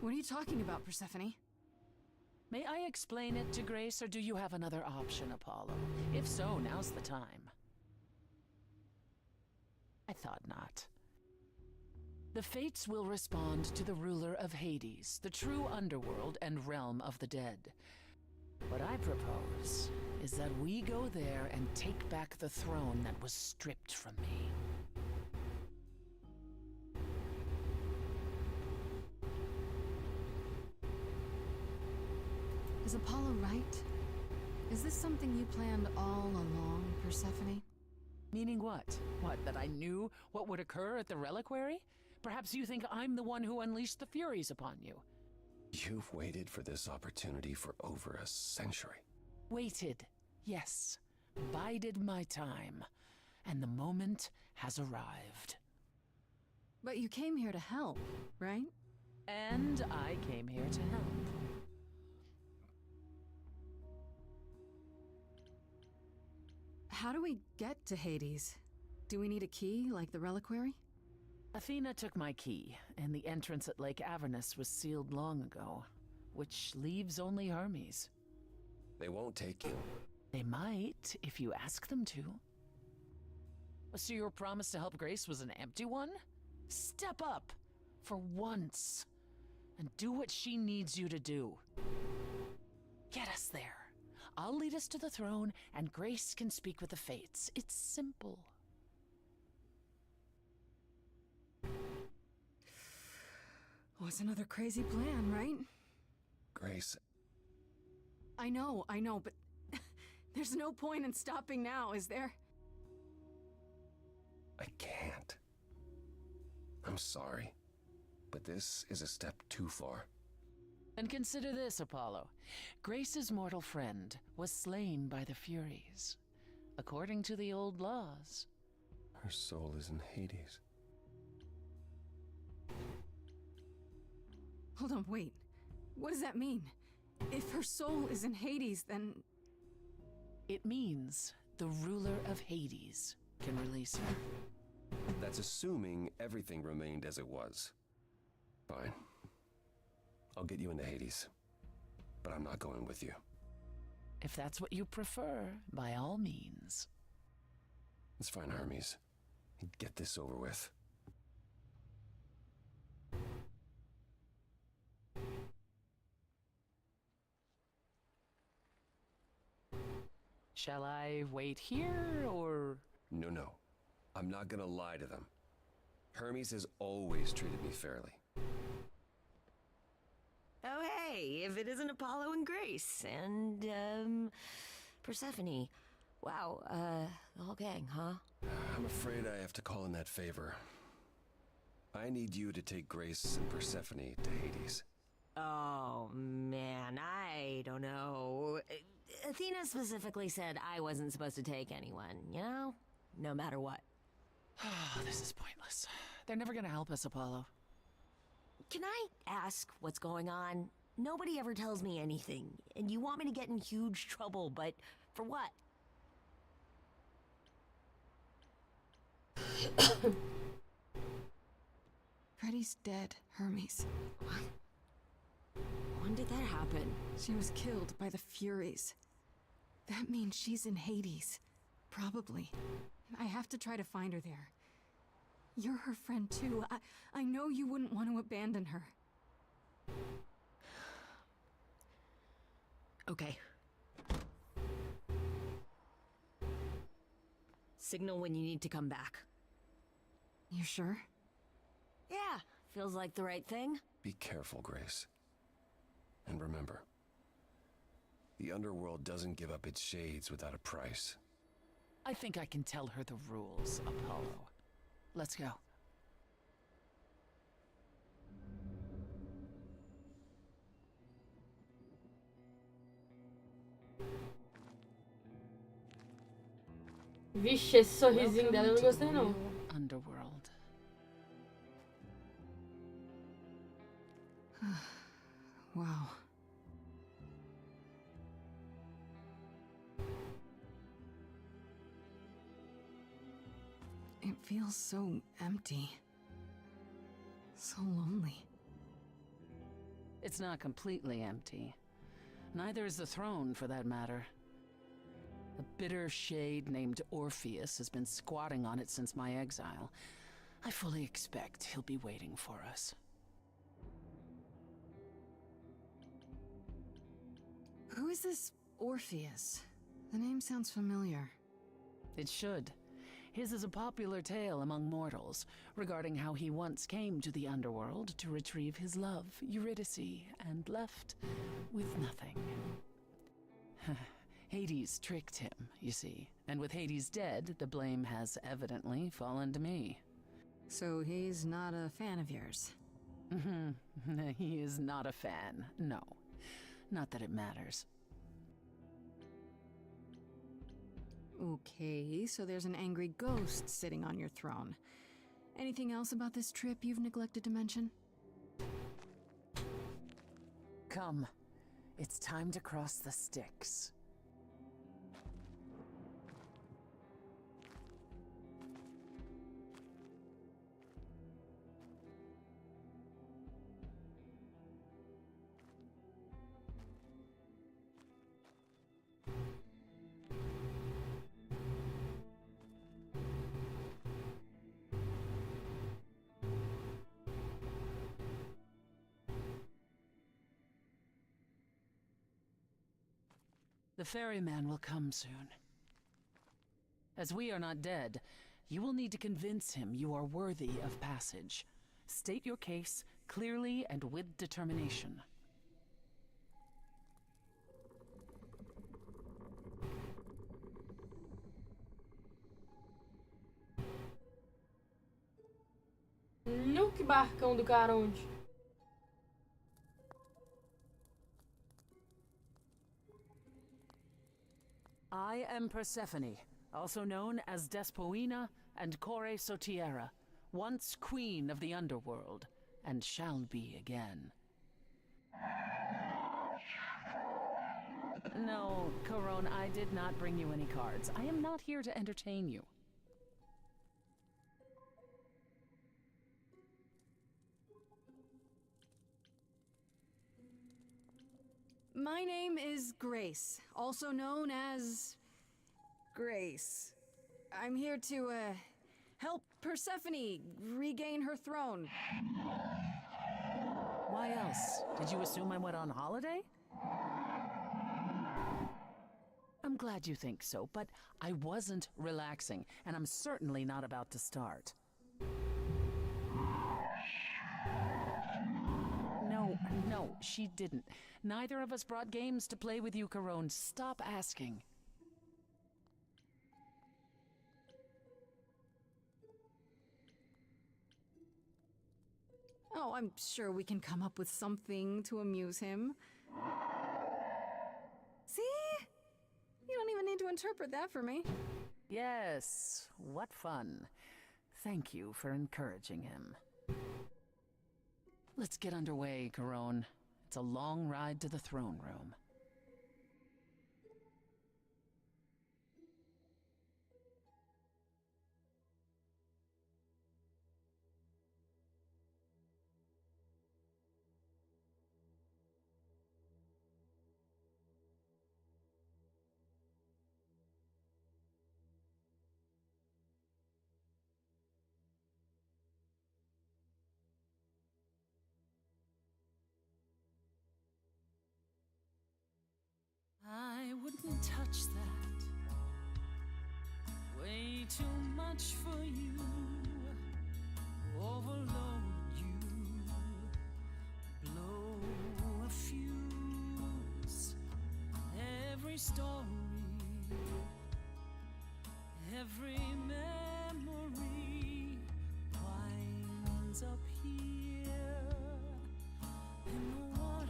What are you talking about, Persephone? May I explain it to Grace, or do you have another option, Apollo? If so, now's the time. I thought not. The Fates will respond to the ruler of Hades, the true underworld and realm of the dead. What I propose is that we go there and take back the throne that was stripped from me. Is Apollo right? Is this something you planned all along, Persephone? Meaning what? What, that I knew what would occur at the reliquary? Perhaps you think I'm the one who unleashed the Furies upon you. You've waited for this opportunity for over a century. Waited, yes. Bided my time. And the moment has arrived. But you came here to help, right? And I came here to help. How do we get to Hades? Do we need a key, like the reliquary? Athena took my key, and the entrance at Lake Avernus was sealed long ago, which leaves only Hermes. They won't take you. They might, if you ask them to. So your promise to help Grace was an empty one? Step up, for once, and do what she needs you to do. Get us there. I'll lead us to the throne, and Grace can speak with the Fates. It's simple. Oh, it's another crazy plan, right? Grace. I know, but there's no point in stopping now, is there? I can't. I'm sorry, but this is a step too far. And consider this, Apollo. Grace's mortal friend was slain by the Furies, according to the old laws. Her soul is in Hades. Hold on, wait. What does that mean? If her soul is in Hades, then... It means the ruler of Hades can release her. That's assuming everything remained as it was. Fine. I'll get you into Hades. But I'm not going with you. If that's what you prefer, by all means. It's fine, Hermes. Get this over with. Shall I wait here, or...? No. I'm not gonna lie to them. Hermes has always treated me fairly. Oh, hey, if it isn't Apollo and Grace and, Persephone. Wow, the whole gang, huh? I'm afraid I have to call in that favor. I need you to take Grace and Persephone to Hades. Oh, man, I don't know. Athena specifically said I wasn't supposed to take anyone, you know? No matter what. This is pointless. They're never gonna help us, Apollo. Can I ask what's going on? Nobody ever tells me anything, and you want me to get in huge trouble, but for what? Freddie's dead, Hermes. What? When did that happen? She was killed by the Furies. That means she's in Hades. Probably. I have to try to find her there. You're her friend too. I know you wouldn't want to abandon her. Okay. Signal when you need to come back. You sure? Yeah, feels like the right thing. Be careful, Grace. And remember, the underworld doesn't give up its shades without a price. I think I can tell her the rules, Apollo. Let's go. Vixe, esse sorrisinho dela eu não gostei não. Underworld. Wow. It feels so empty. So lonely. It's not completely empty. Neither is the throne, for that matter. A bitter shade named Orpheus has been squatting on it since my exile. I fully expect he'll be waiting for us. Who is this Orpheus? The name sounds familiar. It should. His is a popular tale among mortals, regarding how he once came to the underworld to retrieve his love, Eurydice, and left with nothing. Hades tricked him, you see, and with Hades dead, the blame has evidently fallen to me. So he's not a fan of yours? He is not a fan, no. Not that it matters. Okay, so there's an angry ghost sitting on your throne. Anything else about this trip you've neglected to mention? Come. It's time to cross the Styx. The ferryman will come soon. As we are not dead, you will need to convince him you are worthy of passage. State your case clearly and with determination. No, que barcão do cara onde? I am Persephone, also known as Despoina and Core Sotiera, once queen of the underworld, and shall be again. No, Corone, I did not bring you any cards. I am not here to entertain you. My name is Grace, also known as Grace. I'm here to, help Persephone regain her throne. Why else? Did you assume I went on holiday? I'm glad you think so, but I wasn't relaxing, and I'm certainly not about to start. No, she didn't. Neither of us brought games to play with you, Corone. Stop asking. Oh, I'm sure we can come up with something to amuse him. See? You don't even need to interpret that for me. Yes, what fun. Thank you for encouraging him. Let's get underway, Corone. It's a long ride to the throne room. I wouldn't touch that. Way too much for you. Overload you. Blow a fuse. Every story, every memory winds up here in the water.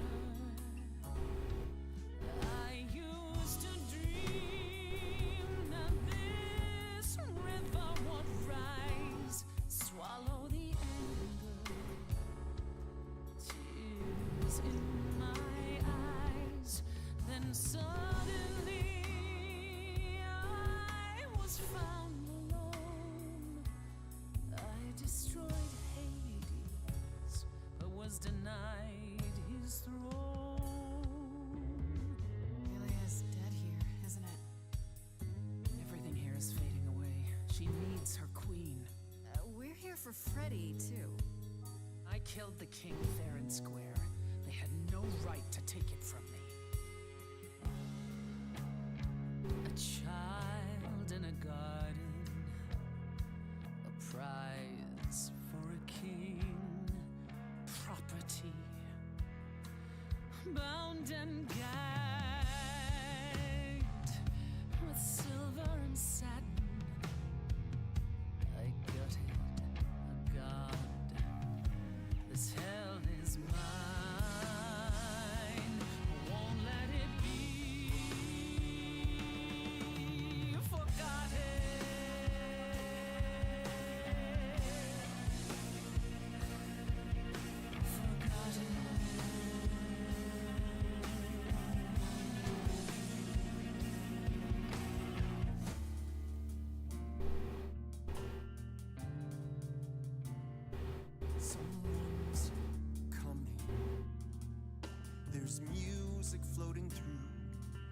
I used to dream that this river would rise, swallow the anger, tears in my eyes. Then suddenly I was found alone. I destroyed Hades, but was denied his throne. Ilia's dead here, isn't it? Everything here is fading away. She needs her queen. We're here for Freddy, too. I killed the king fair and square. They had no right to take it from me. A child in a garden, a prize for a king, property, bound and gagged with silver and satin. I gutted a There's music floating through.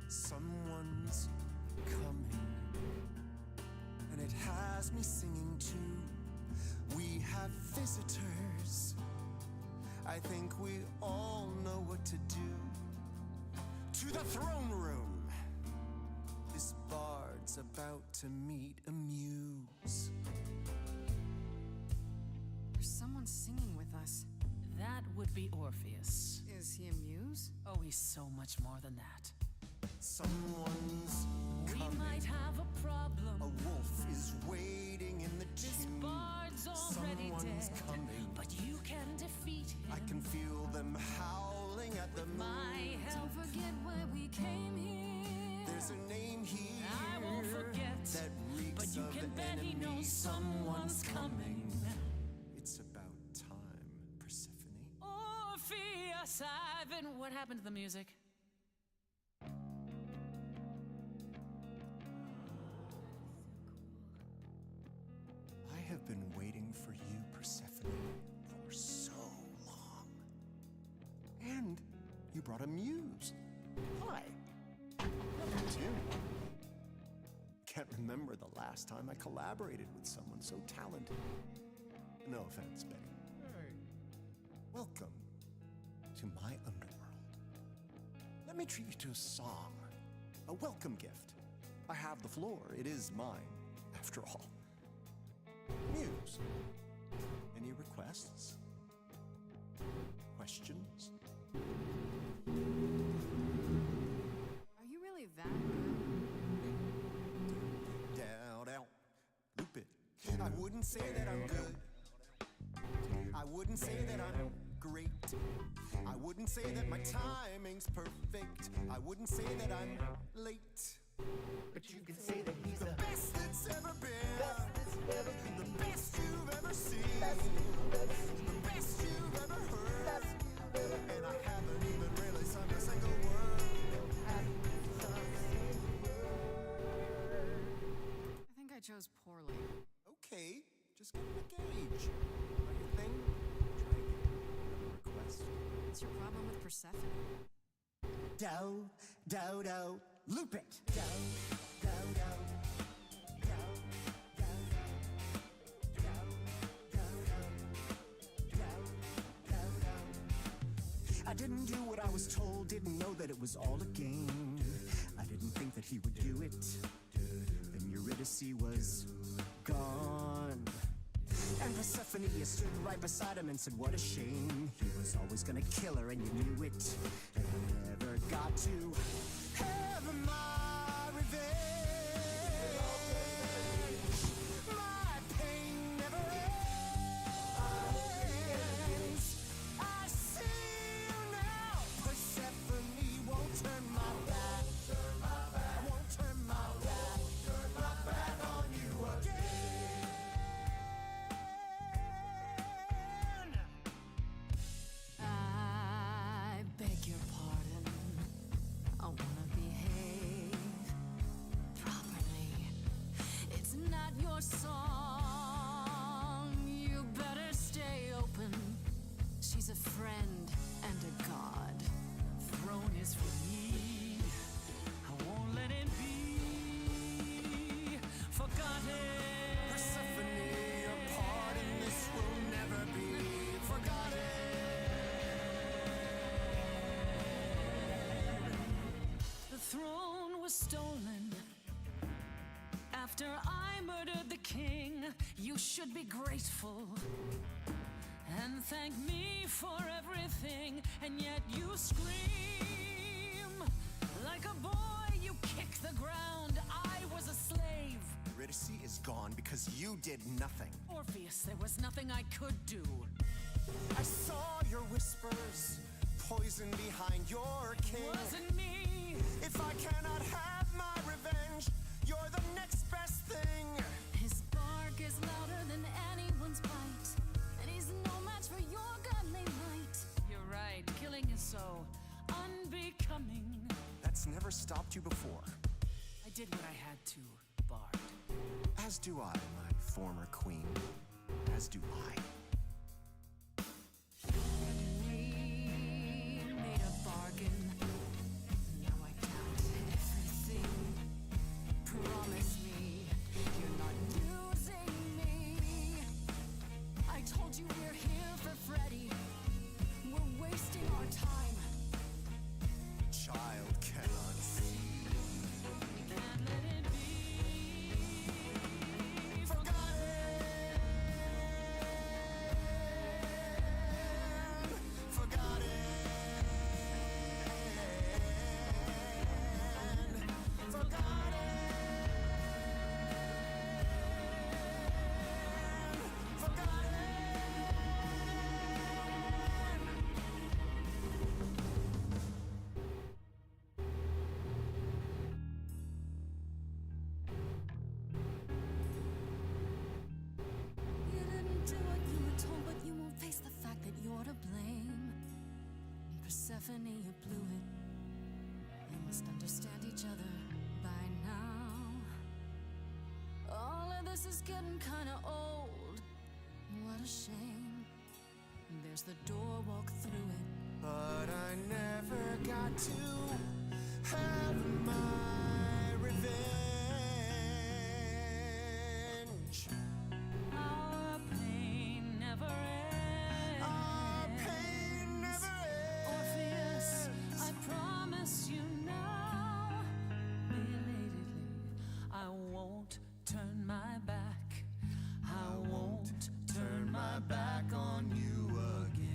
Someone's coming. And it has me singing too. We have visitors. I think we all know what to do. To the throne room. This bard's about to meet a muse. There's someone singing with us. That would be Orpheus. Is he a muse? Oh, he's so much more than that. Someone's We coming. might have a problem. A wolf is waiting in the This tomb. bard's already Someone's dead, coming. but you can defeat him. I can feel them howling at the moon. My help. Don't forget why we came here. There's a name here I won't forget, that reeks but you of can bet he enemy. knows someone's coming. It's about time, Persephone. Orpheus, I've been. What happened to the music? I have been waiting for you, Persephone, for so long. And you brought a muse. Hi. Welcome, Tim. Can't remember the last time I collaborated with someone so talented. No offense, Betty. Welcome to my underworld. Let me treat you to a song, a welcome gift. I have the floor. It is mine, after all. Muse. Any requests? Questions? Are you really that good? Down, loop it. I wouldn't say that I'm good. I wouldn't say that I'm great. I wouldn't say that my timing's perfect. I wouldn't say that I'm late. But you can say that he's the best that's ever been. The best you've ever seen. The best you've ever heard. And I haven't even really sung a single word. I think I chose poorly. Okay, just give me a gauge. Got your thing? Try again. Another request. What's your problem with Persephone? Do, loop it. Do. I didn't do what I was told, didn't know that it was all a game. I didn't think that he would do it. Then Eurydice was gone. And Persephone stood right beside him and said, what a shame. He was always gonna kill her and you knew it. And I never got to have my revenge. My pain never ends. I see you now. Persephone won't turn my back. I won't turn my back on you again. I beg your pardon. I wanna behave properly. It's not your song. You better stay open. She's a friend and a god. Throne is for me. I won't let it be forgotten. Persephone, your part in this will never be forgotten. The throne was stolen after I murdered the king. You should be grateful and thank me for everything. And yet you scream like a boy. You kick the ground. I was a slave. Eurydice is gone because you did nothing. Orpheus, there was nothing I could do. I saw your whispers, poison behind your king. Wasn't me. If I cannot have my revenge, you're the next best thing. His bark is louder than anyone's bite, and he's no match for your godly might. You're right. Killing is so unbecoming. That's never stopped you before. I did what I had to, Bard. As do I, my former queen. As do I. We made a bargain. blame. And Persephone, you blew it. You must understand each other by now. All of this is getting kinda old. What a shame. There's the door, walk through it. But I never got to have my revenge. Our pain never ends. Our pain never ends. Orpheus, I promise you now, belatedly, I won't turn my back. I won't turn my back on you again.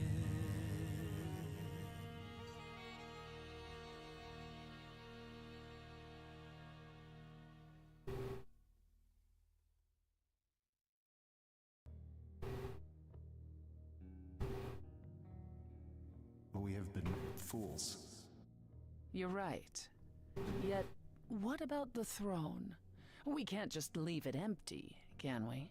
We have been fools. You're right. Yet, what about the throne? We can't just leave it empty, can we?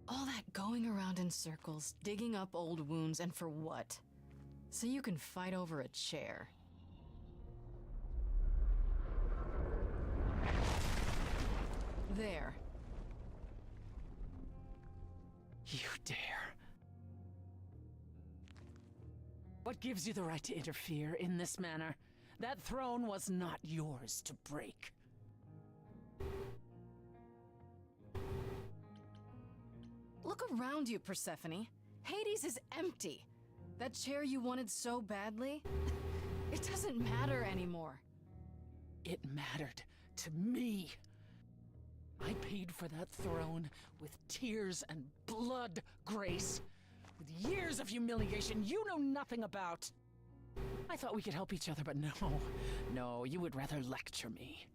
All that going around in circles, digging up old wounds, and for what? So you can fight over a chair. There. You dare. What gives you the right to interfere in this manner? That throne was not yours to break. Look around you, Persephone. Hades is empty. That chair you wanted so badly, it doesn't matter anymore. It mattered to me. I paid for that throne with tears and blood, Grace. With years of humiliation you know nothing about. I thought we could help each other, but no, you would rather lecture me.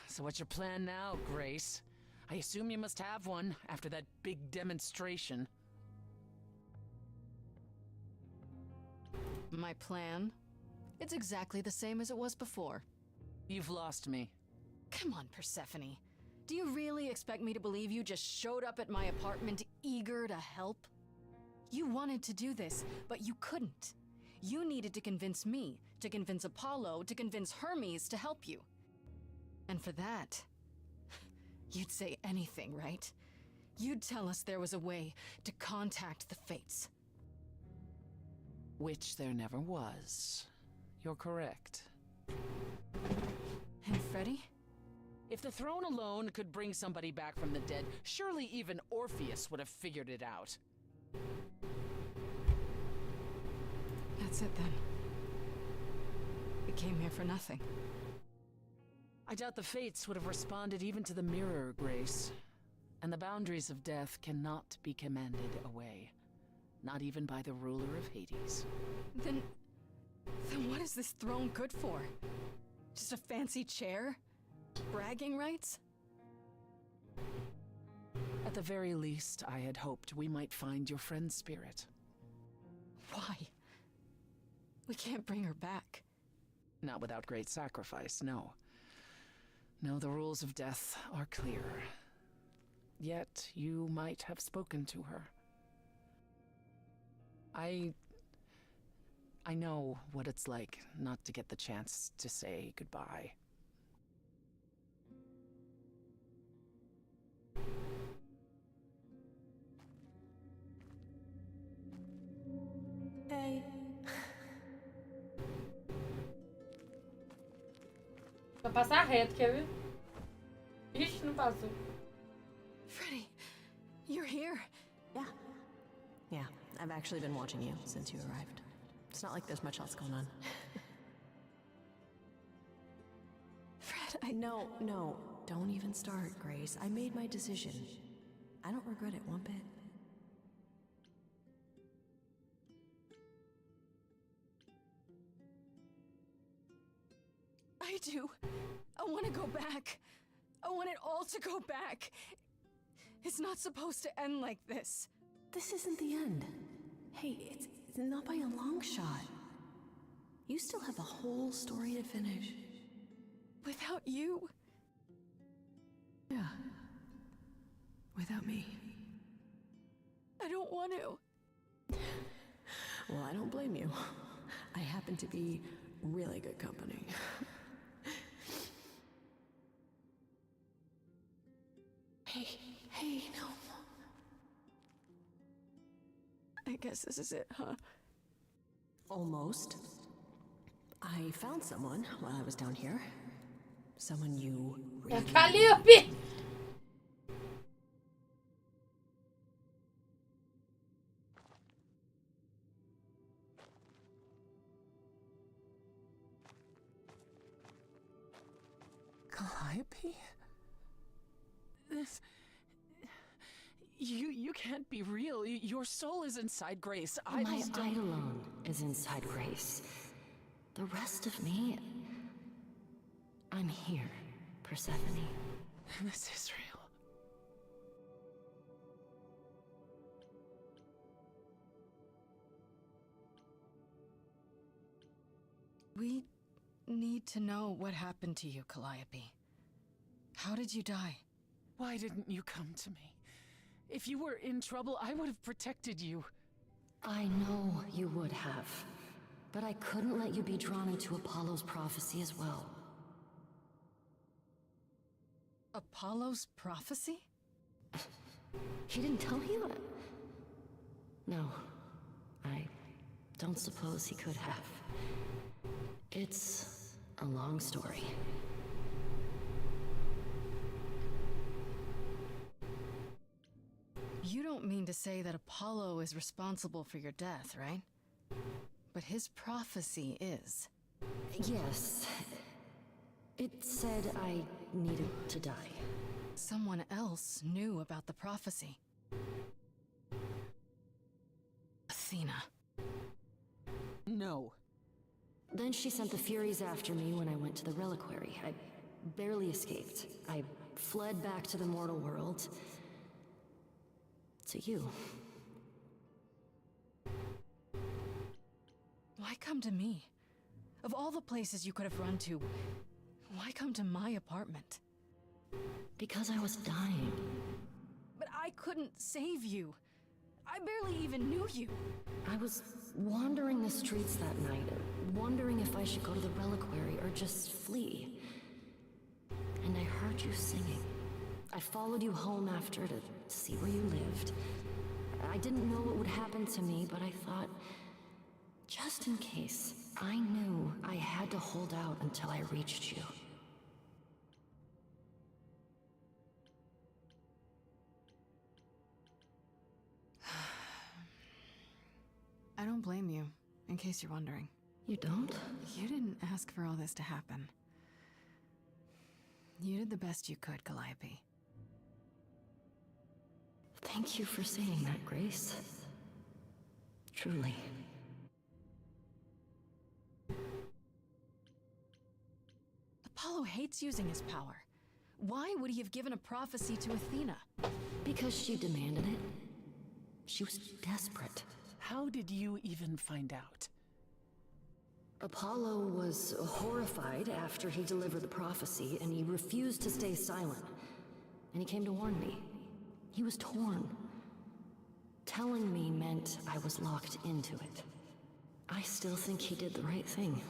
So what's your plan now, Grace? I assume you must have one after that big demonstration. My plan? It's exactly the same as it was before. You've lost me. Come on, Persephone. Do you really expect me to believe you just showed up at my apartment eager to help? You wanted to do this, but you couldn't. You needed to convince me, to convince Apollo, to convince Hermes to help you. And for that, you'd say anything, right? You'd tell us there was a way to contact the Fates. Which there never was. You're correct. And Freddy? If the throne alone could bring somebody back from the dead, surely even Orpheus would have figured it out. That's it then. We came here for nothing. I doubt the Fates would have responded even to the mirror, Grace. And the boundaries of death cannot be commanded away. Not even by the ruler of Hades. Then what is this throne good for? Just a fancy chair? Bragging rights? At the very least, I had hoped we might find your friend's spirit. Why? We can't bring her back. Not without great sacrifice, no. No, the rules of death are clear. Yet, you might have spoken to her. I know what it's like not to get the chance to say goodbye. Hey. Vai passar reto, quer ver? Ixi, não passou. Freddy, you're here. Yeah, I've actually been watching you since you arrived. It's not like there's much else going on. Fred, No, don't even start, Grace. I made my decision. I don't regret it one bit. I do. I want to go back. I want it all to go back. It's not supposed to end like this. This isn't the end. Hey, it's not by a long shot. You still have a whole story to finish. Without you. Yeah. Without me. I don't want to. Well, I don't blame you. I happen to be really good company. Hey, no. I guess this is it, huh? Almost. I found someone while I was down here. Someone you really Calliope! Calliope? This... You can't be real. Your soul is inside Grace. My don't... Eidolon is inside Grace. The rest of me... I'm here, Persephone. This is real. We need to know what happened to you, Calliope. How did you die? Why didn't you come to me? If you were in trouble, I would have protected you. I know you would have. But I couldn't let you be drawn into Apollo's prophecy as well. Apollo's prophecy? He didn't tell you that? No. I don't suppose he could have. It's a long story. You don't mean to say that Apollo is responsible for your death, right? But his prophecy is. Yes. It said I needed to die. Someone else knew about the prophecy. Athena. No. Then she sent the Furies after me when I went to the reliquary. I barely escaped. I fled back to the mortal world. To you. Why come to me? Of all the places you could have run to, why come to my apartment? Because I was dying. But I couldn't save you. I barely even knew you. I was wandering the streets that night, wondering if I should go to the reliquary or just flee. And I heard you singing. I followed you home after to see where you lived. I didn't know what would happen to me, but I thought, just in case, I knew I had to hold out until I reached you. I don't blame you, in case you're wondering. You don't? You didn't ask for all this to happen. You did the best you could, Calliope. Thank you for saying that, Grace. Truly. Apollo hates using his power. Why would he have given a prophecy to Athena? Because she demanded it. She was desperate. How did you even find out? Apollo was horrified after he delivered the prophecy, and he refused to stay silent. And he came to warn me. He was torn. Telling me meant I was locked into it. I still think he did the right thing.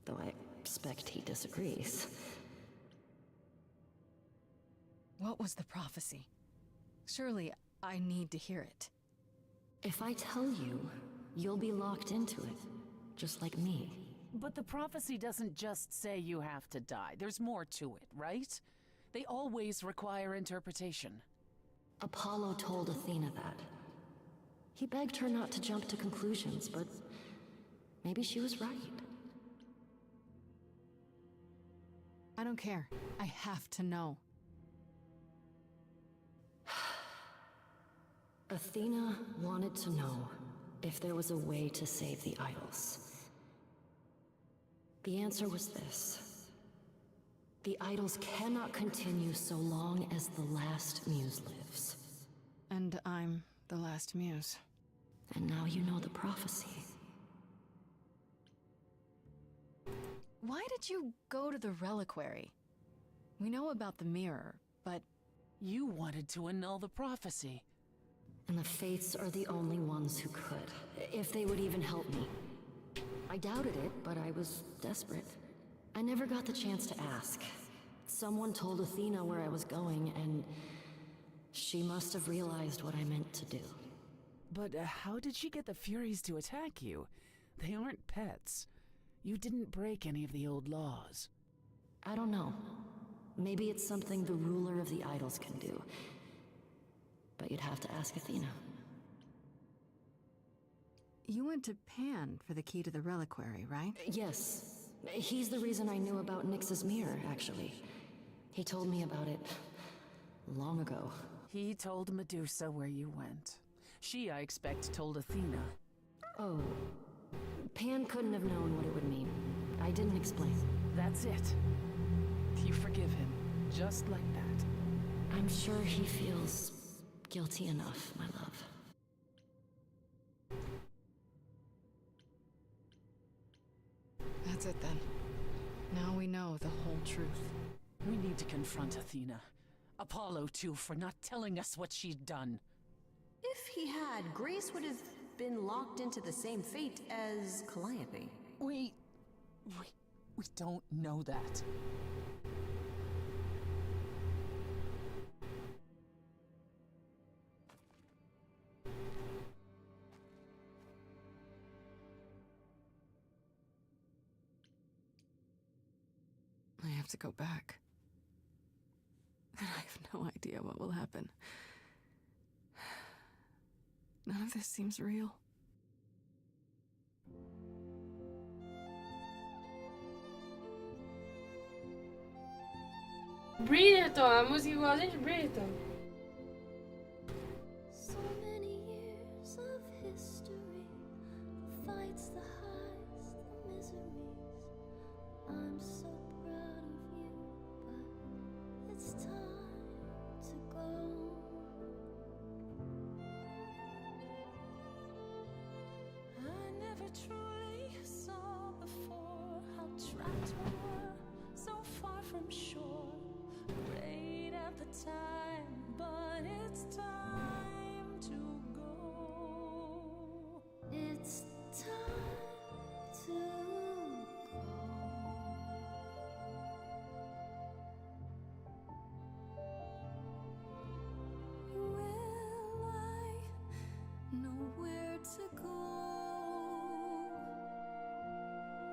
Though I expect he disagrees. What was the prophecy? Surely I need to hear it. If I tell you, you'll be locked into it, just like me. But the prophecy doesn't just say you have to die. There's more to it, right? They always require interpretation. Apollo told Athena that. He begged her not to jump to conclusions, but maybe she was right. I don't care. I have to know. Athena wanted to know if there was a way to save the idols. The answer was this. The idols cannot continue so long as the last muse lives. And I'm the last muse. And now you know the prophecy. Why did you go to the reliquary? We know about the mirror, but... You wanted to annul the prophecy. And the Fates are the only ones who could, if they would even help me. I doubted it, but I was desperate. I never got the chance to ask. Someone told Athena where I was going, and she must have realized what I meant to do. But how did she get the Furies to attack you? They aren't pets. You didn't break any of the old laws. I don't know. Maybe it's something the ruler of the idols can do. But you'd have to ask Athena. You went to Pan for the key to the reliquary, right? Yes. He's the reason I knew about Nyx's mirror, actually. He told me about it long ago. He told Medusa where you went. She, I expect, told Athena. Oh. Pan couldn't have known what it would mean. I didn't explain. That's it. You forgive him, just like that. I'm sure he feels guilty enough, my love. That's it then. Now we know the whole truth. We need to confront Athena. Apollo, too, for not telling us what she'd done. If he had, Grace would have been locked into the same fate as Calliope. We don't know that. I have to go back. And I have no idea what will happen. None of this seems real. Bridgerton, a música igualzinha de Bridgerton. So many years of history, the fights, the highs, the miseries. I'm so proud of you, but it's time to go. I never truly saw before how trapped we were, so far from shore. Great at the time, but it's time to go. It's time to go. Will I know where to go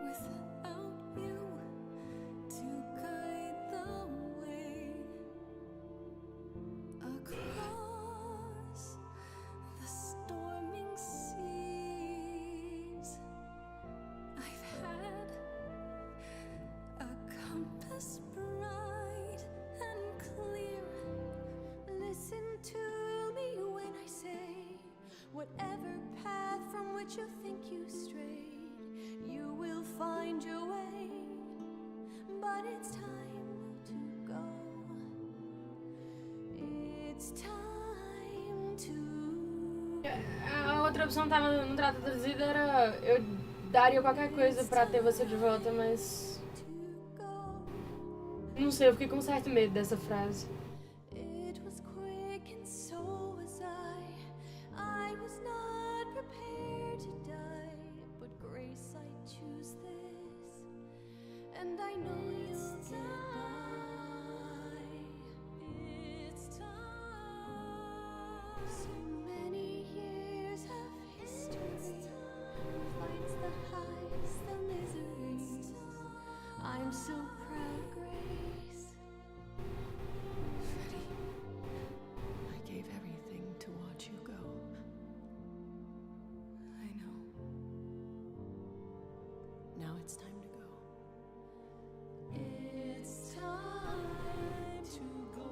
without you to guide the way across the storming seas? I've had a compass bright and clear. Listen to me when I say, whatever path from which you think you strayed, you will find your way. But it's time to go. It's time to. A outra opção tava no trato traduzido era eu daria qualquer coisa pra ter você de volta, mas não sei, eu fiquei com certo medo dessa frase. It was quick and so was I. I was not prepared to die, but grace, I choose this, and I know you'll get by. It's time. So many years of history, the fights, the highs, the miseries. I'm so proud, Grace. Freddie, I gave everything to watch you go. I know. Now it's time to go. It's time to go.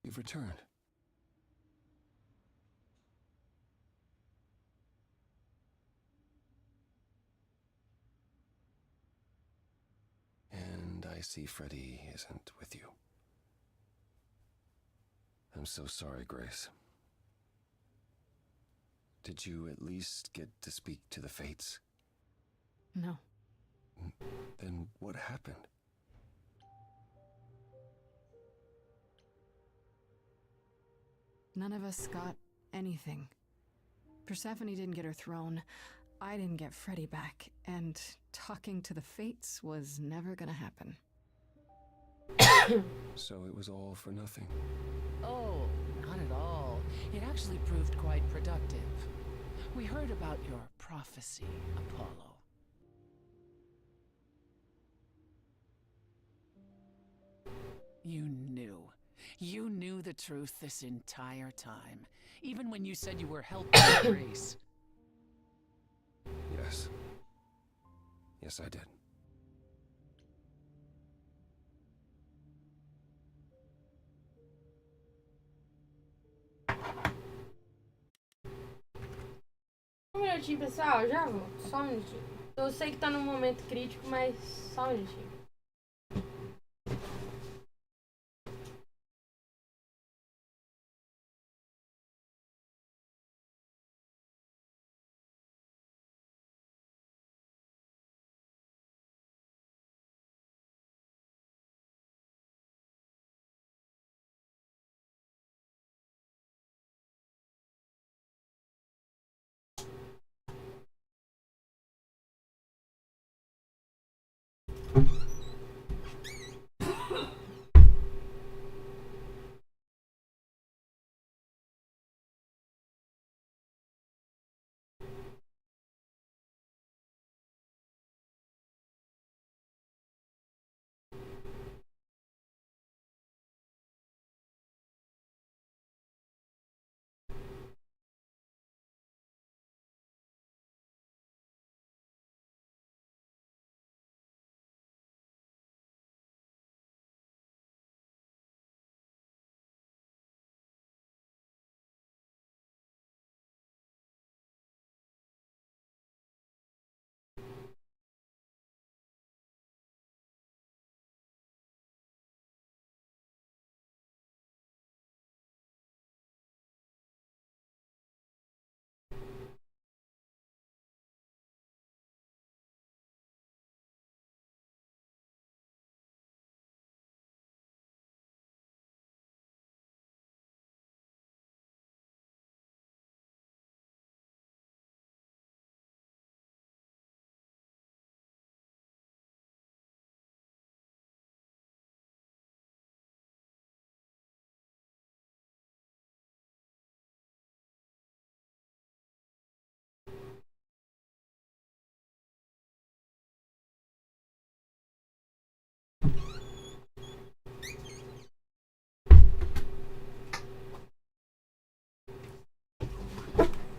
You've returned. I see Freddy isn't with you. I'm so sorry, Grace. Did you at least get to speak to the Fates? No. Then what happened? None of us got anything. Persephone didn't get her throne. I didn't get Freddy back. And talking to the Fates was never gonna happen. So it was all for nothing. Oh, not at all. It actually proved quite productive. We heard about your prophecy, Apollo. You knew. You knew the truth this entire time, even when you said you were helping Grace. Yes. Yes, I did. Um minutinho, pessoal, já volto. Só um minutinho. Eu sei que tá num momento crítico, mas só um minutinho.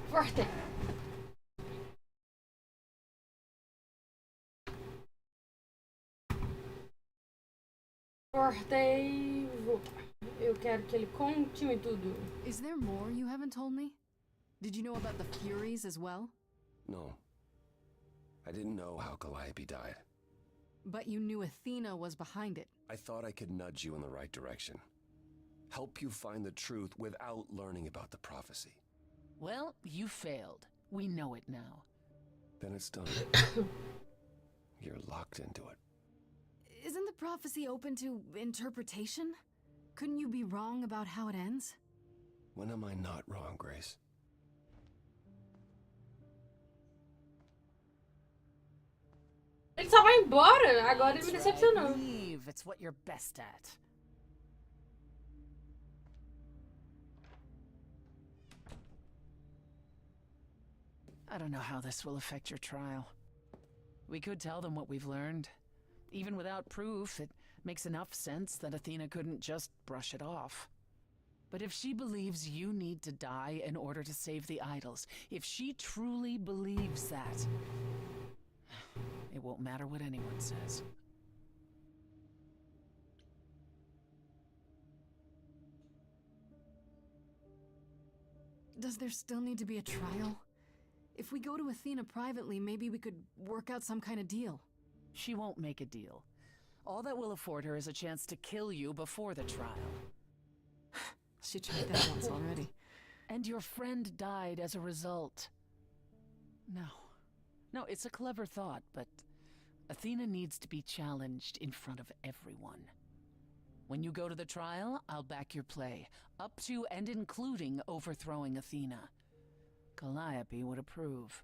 Forte. Cortei. Voltar. Eu quero que ele continue tudo. Is there more you haven't told me? Did you know about the Furies as well? No. I didn't know how Calliope died. But you knew Athena was behind it. I thought I could nudge you in the right direction. Help you find the truth without learning about the prophecy. Well, you failed. We know it now. Then it's done. You're locked into it. Isn't the prophecy open to interpretation? Couldn't you be wrong about how it ends? When am I not wrong, Grace? Ele só vai embora. Agora ele me decepcionou. Leave. It's what you're best at. I don't know how this will affect your trial. We could tell them what we've learned. Even without proof, it makes enough sense that Athena couldn't just brush it off. But if she believes you need to die in order to save the idols, if she truly believes that, it won't matter what anyone says. Does there still need to be a trial? If we go to Athena privately, maybe we could work out some kind of deal. She won't make a deal. All that will afford her is a chance to kill you before the trial. She tried that once already. And your friend died as a result. No, it's a clever thought, but Athena needs to be challenged in front of everyone. When you go to the trial, I'll back your play, up to and including overthrowing Athena. Calliope would approve.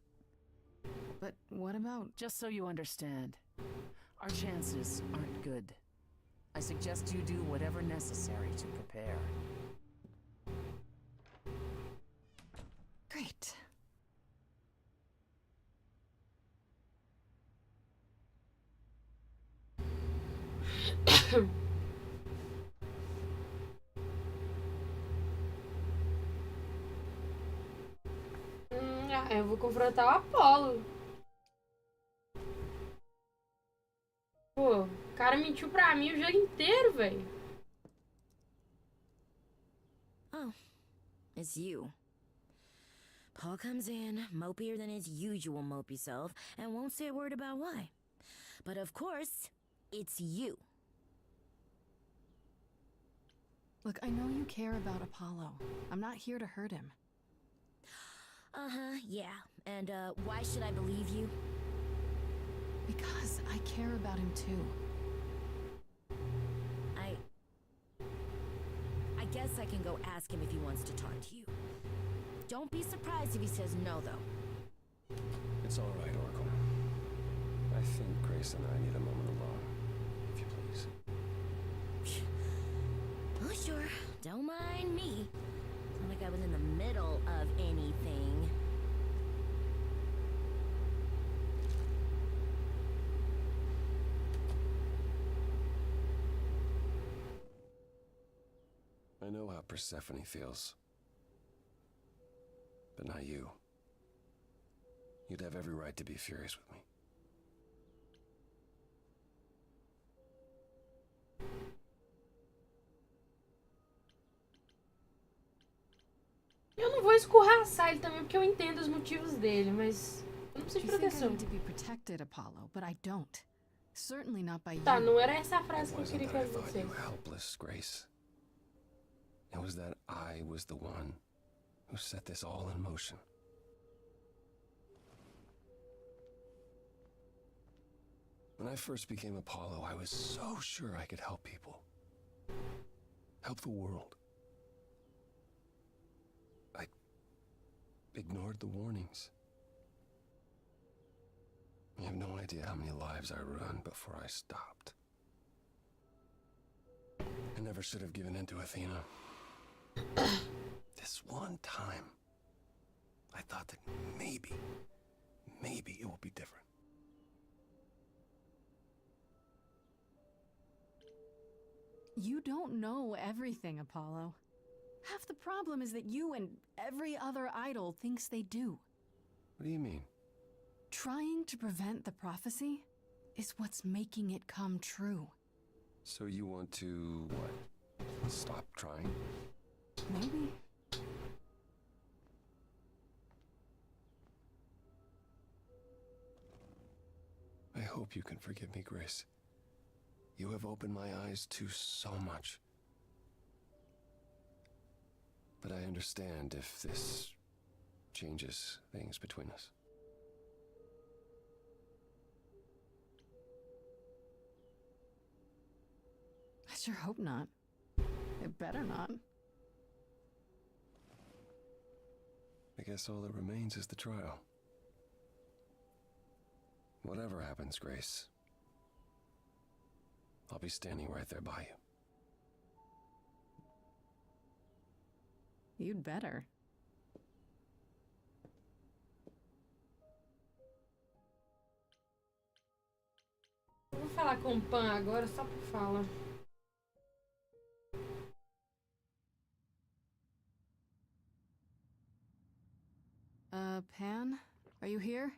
But what about... Just so you understand, our chances aren't good. I suggest you do whatever necessary to prepare. Great. Eu vou confrontar o Apollo. Pô, o cara mentiu pra mim o jogo inteiro, velho. Oh, it's you. Paul comes in, mopier than his usual mopey self, and won't say a word about why. But of course, it's you. Look, I know you care about Apollo. I'm not here to hurt him. Uh-huh, yeah. And, why should I believe you? Because I care about him too. I guess I can go ask him if he wants to talk to you. Don't be surprised if he says no, though. It's all right, Oracle. I think Grace and I need a moment alone, if you please. Oh, sure. Don't mind me. It's not like I was in the middle of anything. I know how Persephone feels. But not you. You'd have every right to be furious with me. Eu não vou escorraçar ele também, porque eu entendo os motivos dele, mas eu não preciso de You think I proteção. need to be protected, Apollo, but I don't. Certainly not by you. Tá, não era essa a frase que eu Wasn't queria que that I ela thought dissesse. you helpless, Grace. It was that I was the one who set this all in motion. When I first became Apollo, I was so sure I could help people. Help the world. I ignored the warnings. You have no idea how many lives I ruined before I stopped. I never should have given in to Athena. This one time, I thought that maybe it will be different. You don't know everything, Apollo. Half the problem is that you and every other idol thinks they do. What do you mean? Trying to prevent the prophecy is what's making it come true. So you want to, what? Stop trying? Maybe. I hope you can forgive me, Grace. You have opened my eyes to so much. But I understand if this changes things between us. I sure hope not. It better not. I guess all that remains is the trial. Whatever happens, Grace, I'll be standing right there by you. You'd better. Eu vou falar com o Pan agora, só por falar. Pan? Are you here?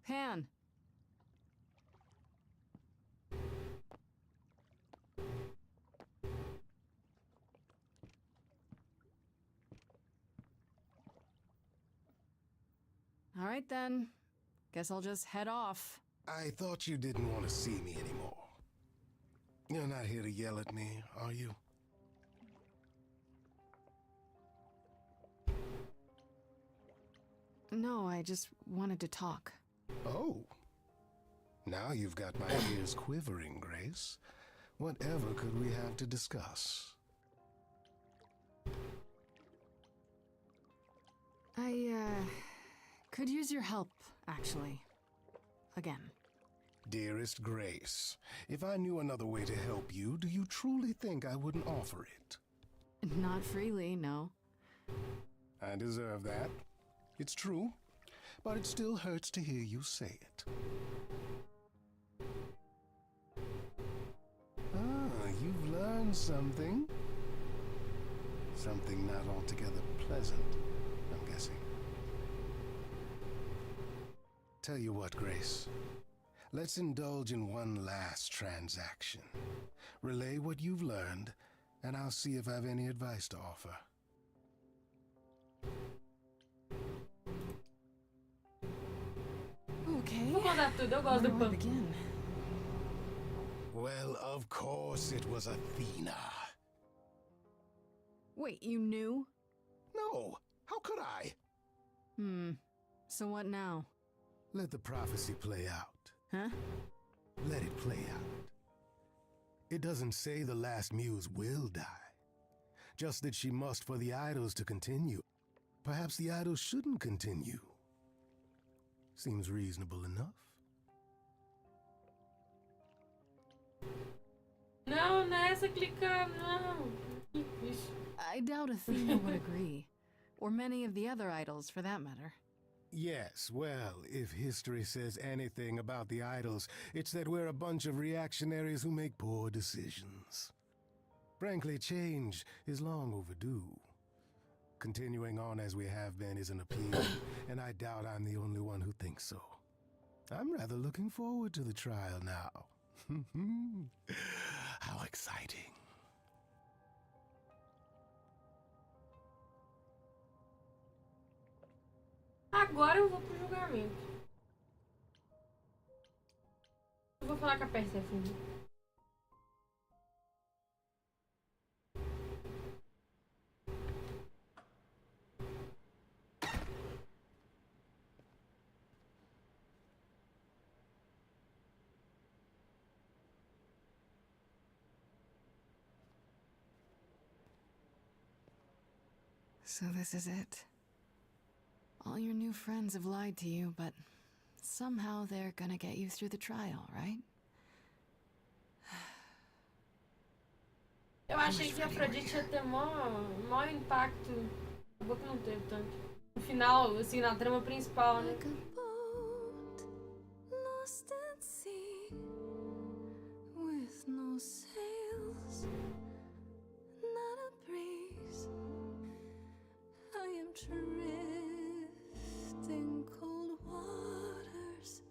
Pan! All right. right then. Guess I'll just head off. I thought you didn't want to see me anymore. You're not here to yell at me, are you? No, I just wanted to talk. Oh. Now you've got my ears quivering, Grace. Whatever could we have to discuss? I, could use your help, actually. Again. Dearest Grace, if I knew another way to help you, do you truly think I wouldn't offer it? Not freely, no. I deserve that. It's true, but it still hurts to hear you say it. Ah, you've learned something. Something not altogether pleasant, I'm guessing. Tell you what, Grace. Let's indulge in one last transaction. Relay what you've learned, and I'll see if I have any advice to offer. Okay. Vou contar tudo, eu gosto Where do do I pão. begin? Well, of course it was Athena. Wait, you knew? No, how could I? So what now? Let the prophecy play out. Huh? Let it play out. It doesn't say the last muse will die. Just that she must for the idols to continue. Perhaps the idols shouldn't continue. Seems reasonable enough. Não, não é essa clicar, não. Ixi. I doubt Athena would agree. Or many of the other idols, for that matter. Yes, well, if history says anything about the idols, it's that we're a bunch of reactionaries who make poor decisions. Frankly, change is long overdue. Continuing on as we have been is an appeal, and I doubt I'm the only one who thinks so. I'm rather looking forward to the trial now. How exciting. Agora eu vou pro julgamento. Eu vou falar com a Persephone. So this is it. All your new friends have lied to you, but somehow they're gonna get you through the trial, right? Eu achei que a Afrodite ia ter maior impacto. Acabou que não teve tanto. No final, assim, na trama principal, né? Lost at sea, with no sails, not a breeze. I am drifting cold waters,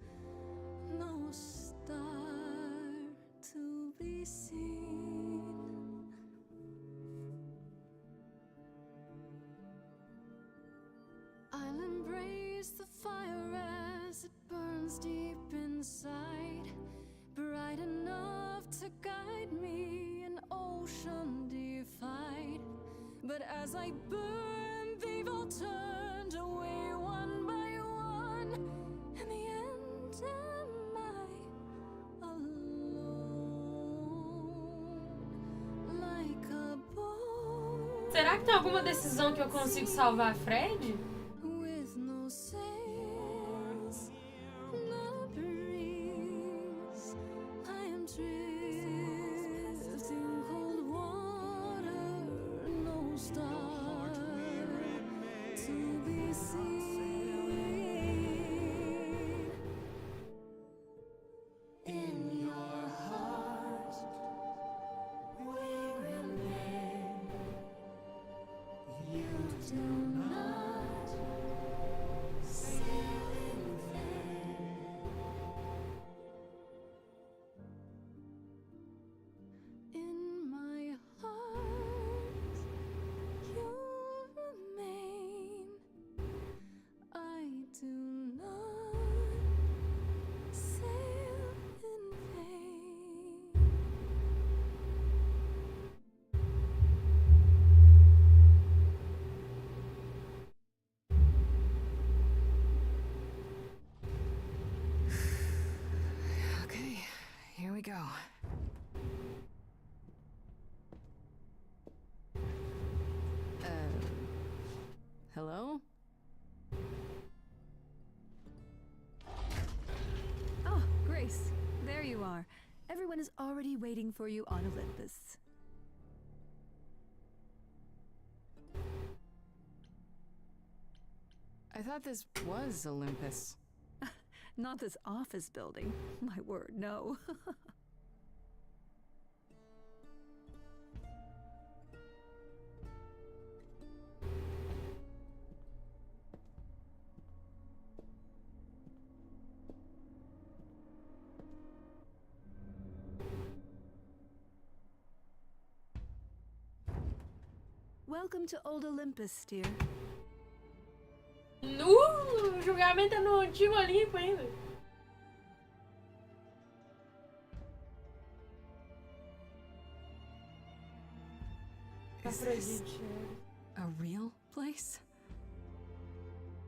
no star to be seen. I'll embrace the fire as it burns deep inside, bright enough to guide me, an ocean defied. But as I burn, they've all turned away one by one. In the end, am I alone? Like a boat Será que tem alguma decisão que eu consigo salvar a Fred? with no sails, not a breeze. I am drifting cold water, no star to be seen. In your heart, we remain. You do not sail in vain. In my heart, you remain. already waiting for you on Olympus. I thought this was Olympus. Not this office building. My word, no. Welcome to Old Olympus, dear. O julgamento é no Antigo Olimpo ainda. Is this a real place?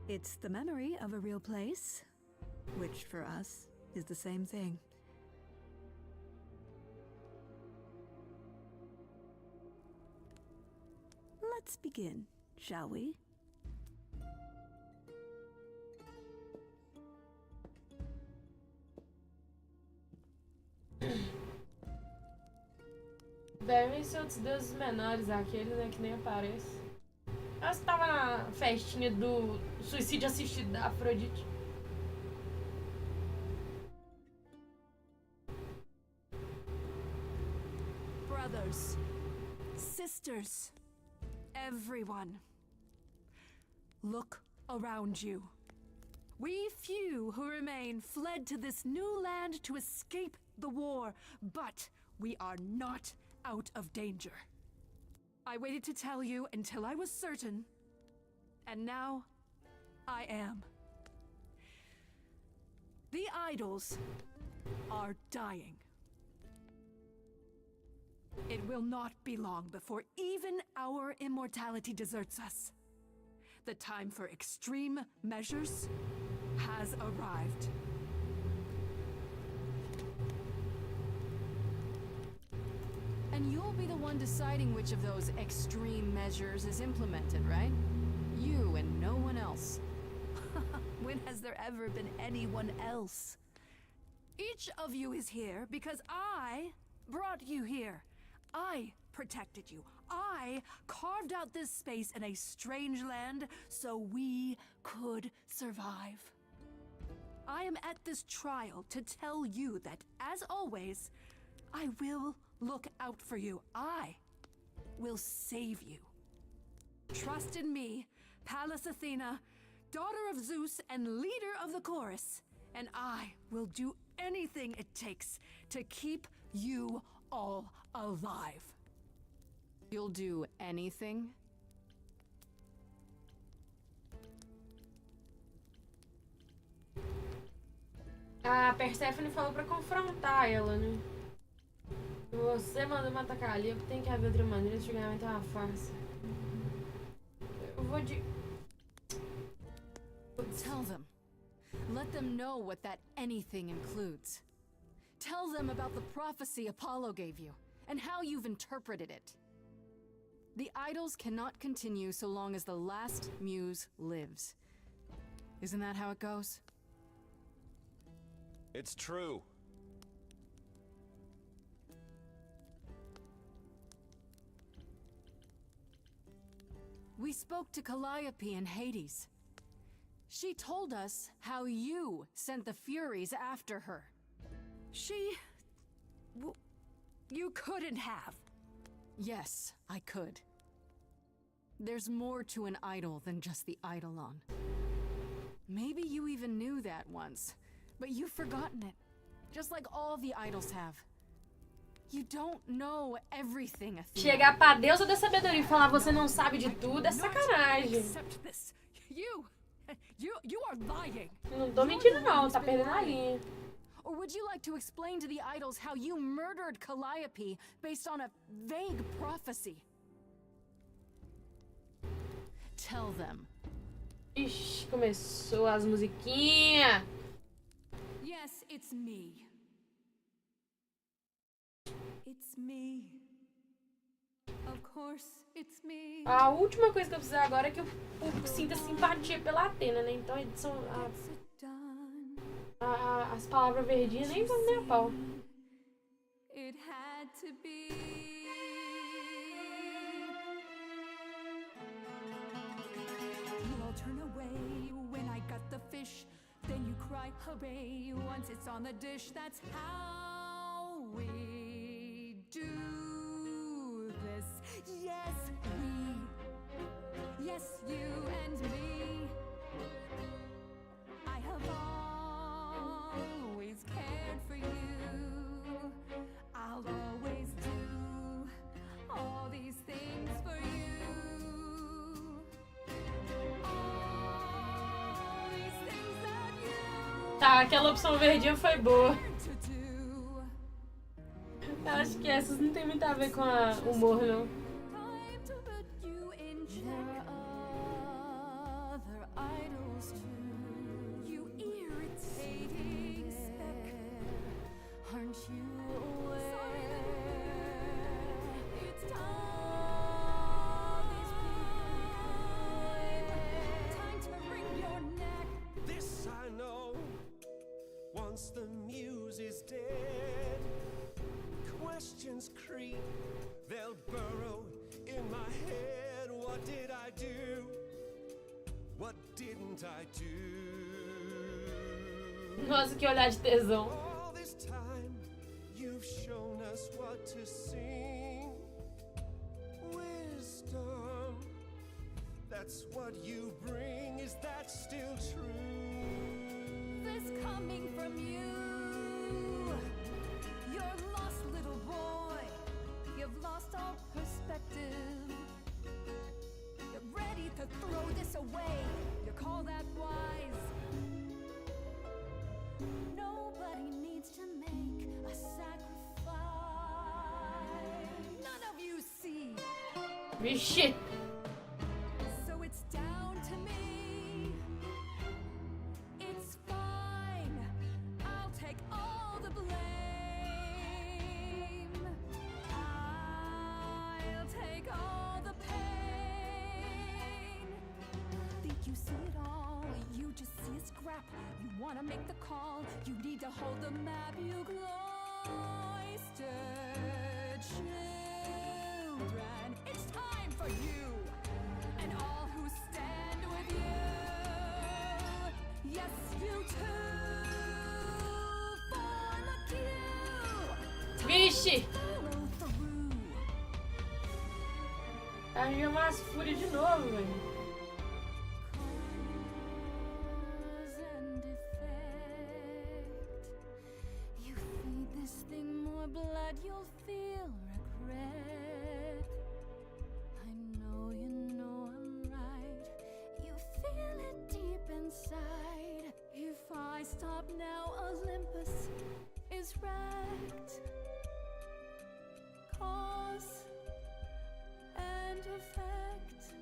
It's the memory of a real place, which for us is the same thing. Let's begin, shall we? Devem ser outros deuses menores, aqueles, né, que nem aparece. Eu estava na festinha do suicídio assistido da Afrodite. Brothers, sisters, everyone, look around you. We few who remain fled to this new land to escape the war, but we are not out of danger. I waited to tell you until I was certain, and now I am. The idols are dying. It will not be long before even our immortality deserts us. The time for extreme measures has arrived. And you'll be the one deciding which of those extreme measures is implemented, right? You and no one else. When has there ever been anyone else? Each of you is here because I brought you here. I protected you. I carved out this space in a strange land so we could survive. I am at this trial to tell you that, as always, I will look out for you. I will save you. Trust in me, Pallas Athena, daughter of Zeus and leader of the chorus, and I will do anything it takes to keep you all alive. You'll do anything? A Persephone falou pra confrontar ela, né? Você mandou me atacar ali, eu tenho que haver outra maneira, esse julgamento é uma farsa. Eu vou de... Tell them. Let them know what that anything includes. Tell them about the prophecy Apollo gave you, and how you've interpreted it. The idols cannot continue so long as the last muse lives. Isn't that how it goes? It's true. We spoke to Calliope in Hades. She told us how you sent the Furies after her. You couldn't have. Yes, I could. There's more to an idol than just the eidolon. Maybe you even knew that once, but you've forgotten it. Just like all the idols have. You don't know everything, Athena. Chegar pra deusa da sabedoria e falar você não sabe de tudo é sacanagem. You are lying. Não tô mentindo não, tá perdendo a linha. Or would you like to explain to the idols how you murdered Calliope based on a vague prophecy? Tell them. Ixi, começou as musiquinhas. Yes, it's me. It's me. Of course, it's me. A última coisa que eu preciso agora é que o público sinta simpatia pela Atena, né? Então as palavras verdinhas nem vão nem a pau. It had to be. You all turn away when I got the fish. Then you cry hooray once it's on the dish. That's how we do this. Yes, we. Yes, you and me. I have always cared for you. I'll always do all these things for you. All these things that you Tá, aquela opção verdinha foi boa. to do. Eu acho que essas não tem muito a ver com o humor, não. Time to put you in check. There are other idols too. You irritating speck. Aren't you aware? It's time. Time to wring your neck. This I know. Once the muse is dead, questions creep, they'll burrow in my head. What did I do? What didn't I do? Nossa, que olhar de tesão. All this time, you've shown us what to sing. Wisdom, that's what you bring. Is that still true? This coming from you. You're lost, little boy. You've lost all perspective. You're ready to throw this away. You call that wise? Nobody needs to make a sacrifice. None of you see. Vixe. So it's down to me. It's fine. I'll take all the blame. I'll take all the pain. Think you see it all? You just see a scrap. You wanna make the call. You need to hold the map. You cloistered children. It's time for you and all who stand with you. Yes, you too. Form a queue. Vixe. Follow through. Aí é umas fúrias de novo, velho. Cause and effect. You feed this thing more blood, you'll feel regret. I know you know I'm right. You feel it deep inside. If I stop now, Olympus is wrecked. Cause and effect.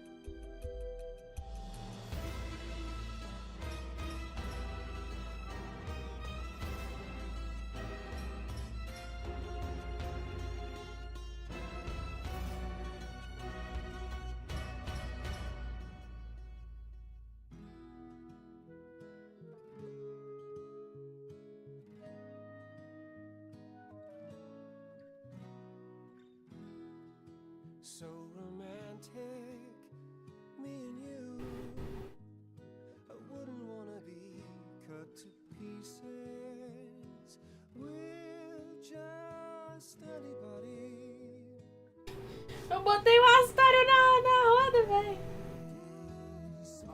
So romantic, me and you. I wouldn't wanna be cut to pieces. We're just anybody. Eu botei o Astário na roda, velho. I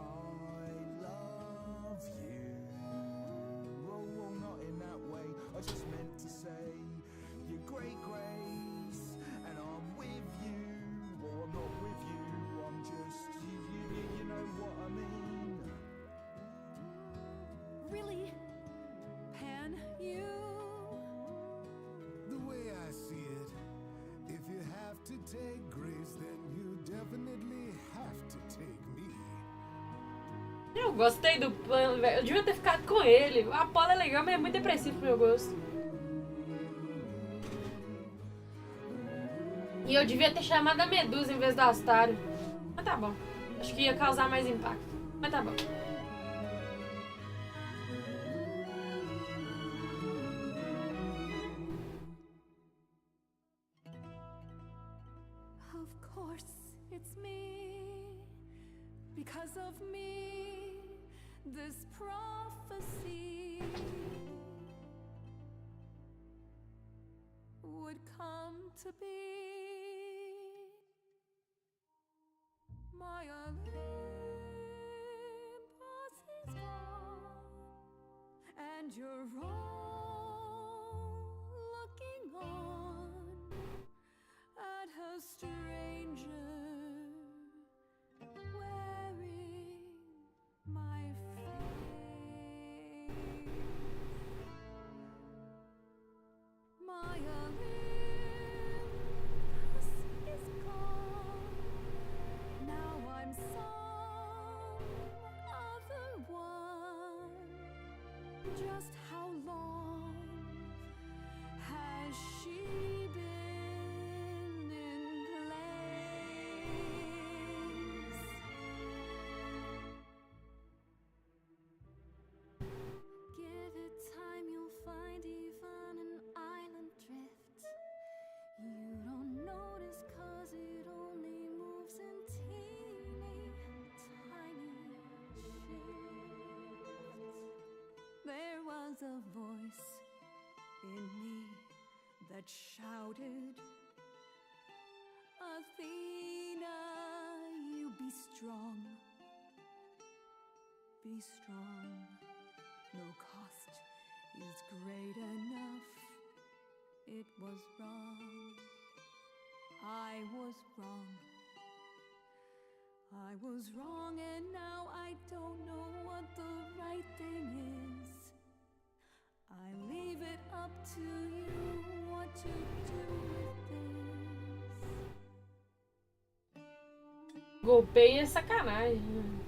love you. Oh, well, not in that way. I just meant to say you're great, Grace, and I'm with you. Or I'm not with you. I'm just you know what I mean. Really? Pan, you? The way I see it, if you have to take Grace, then you definitely have to take me. Eu gostei do plano, velho. Eu devia ter ficado com ele. O Apolo é legal, mas é muito depressivo pro meu gosto. E eu devia ter chamado a Medusa em vez do Astário. Mas tá bom. Acho que ia causar mais impacto. Mas tá bom. me this prophecy would come to be. My Olympus is gone, and you're all looking on at her stranger wearing my face. My Olympus is gone. Now I'm some other one. Just how long has she been in place? Give it time, you'll find even an island drift. You don't notice 'cause it only moves in teeny tiny shifts. There was a voice in me that shouted, Athena, you be strong. Be strong. No cost is great enough. It was wrong. I was wrong. I was wrong, and now I don't know what the right thing is. I leave it up to you what to do with this. Golpeia é sacanagem.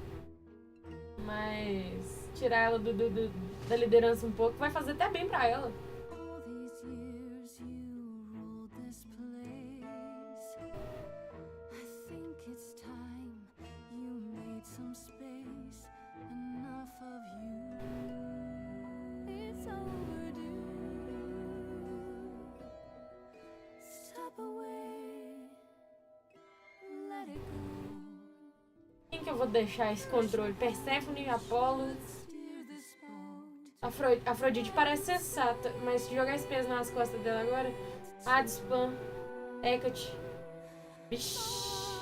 Mas tirar ela da liderança um pouco vai fazer até bem pra ela. All these years you ruled this place. I think it's time you made some space. Enough of you. It's overdue. Step away. Let it go. Quem que eu vou deixar esse controle? Perséfone, Apolo. Afrodite parece sensata, mas se jogar esse peso nas costas dela agora. Spam. Hecate. Vixi.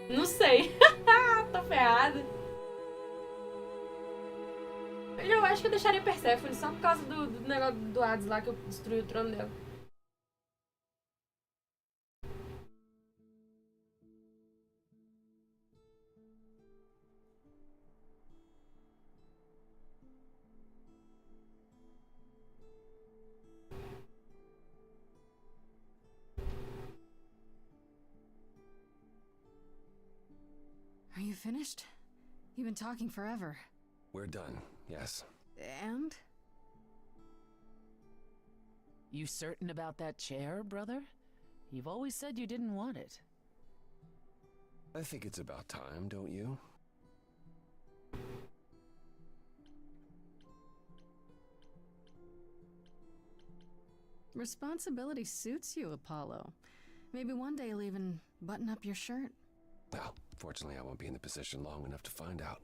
Não sei. Tô ferrada. Eu acho que eu deixaria Perséfone só por causa do negócio do Hades lá que eu destruí o trono dela. Are you finished? You've been talking forever. We're done, yes. And? You certain about that chair, brother? You've always said you didn't want it. I think it's about time, don't you? Responsibility suits you, Apollo. Maybe one day you'll even button up your shirt. Well, fortunately I won't be in the position long enough to find out.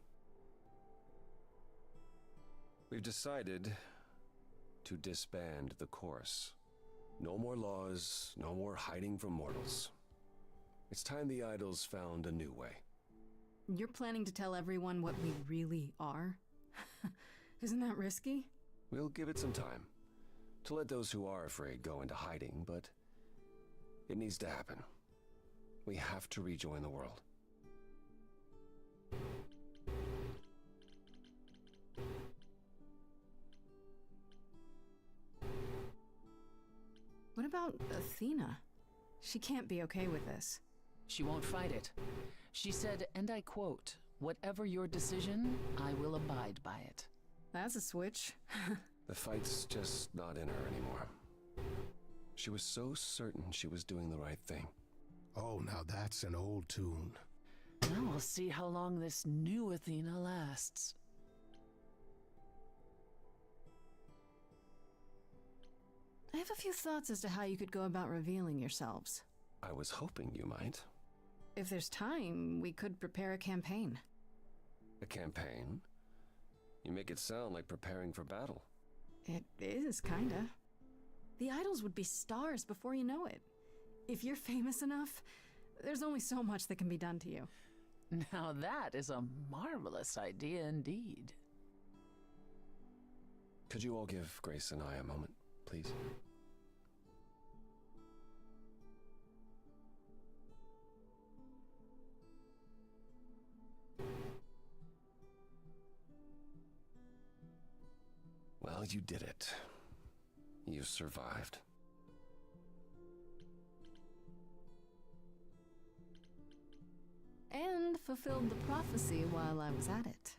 We've decided to disband the course. No more laws, no more hiding from mortals. It's time the idols found a new way. You're planning to tell everyone what we really are? Isn't that risky? We'll give it some time to let those who are afraid go into hiding, but it needs to happen. We have to rejoin the world. What about Athena? She can't be okay with this. She won't fight it. She said, and I quote, "Whatever your decision, I will abide by it." That's a switch. The fight's just not in her anymore. She was so certain she was doing the right thing. Oh, now that's an old tune. Now we'll see how long this new Athena lasts. I have a few thoughts as to how you could go about revealing yourselves. I was hoping you might. If there's time, we could prepare a campaign. campaign. You make it sound like preparing for battle. It is, kinda. The idols would be stars before you know it. If you're famous enough, there's only so much that can be done to you. Now that is a marvelous idea indeed. Could you all give Grace and I a moment, please? Well, you did it. You survived. And fulfilled the prophecy while I was at it.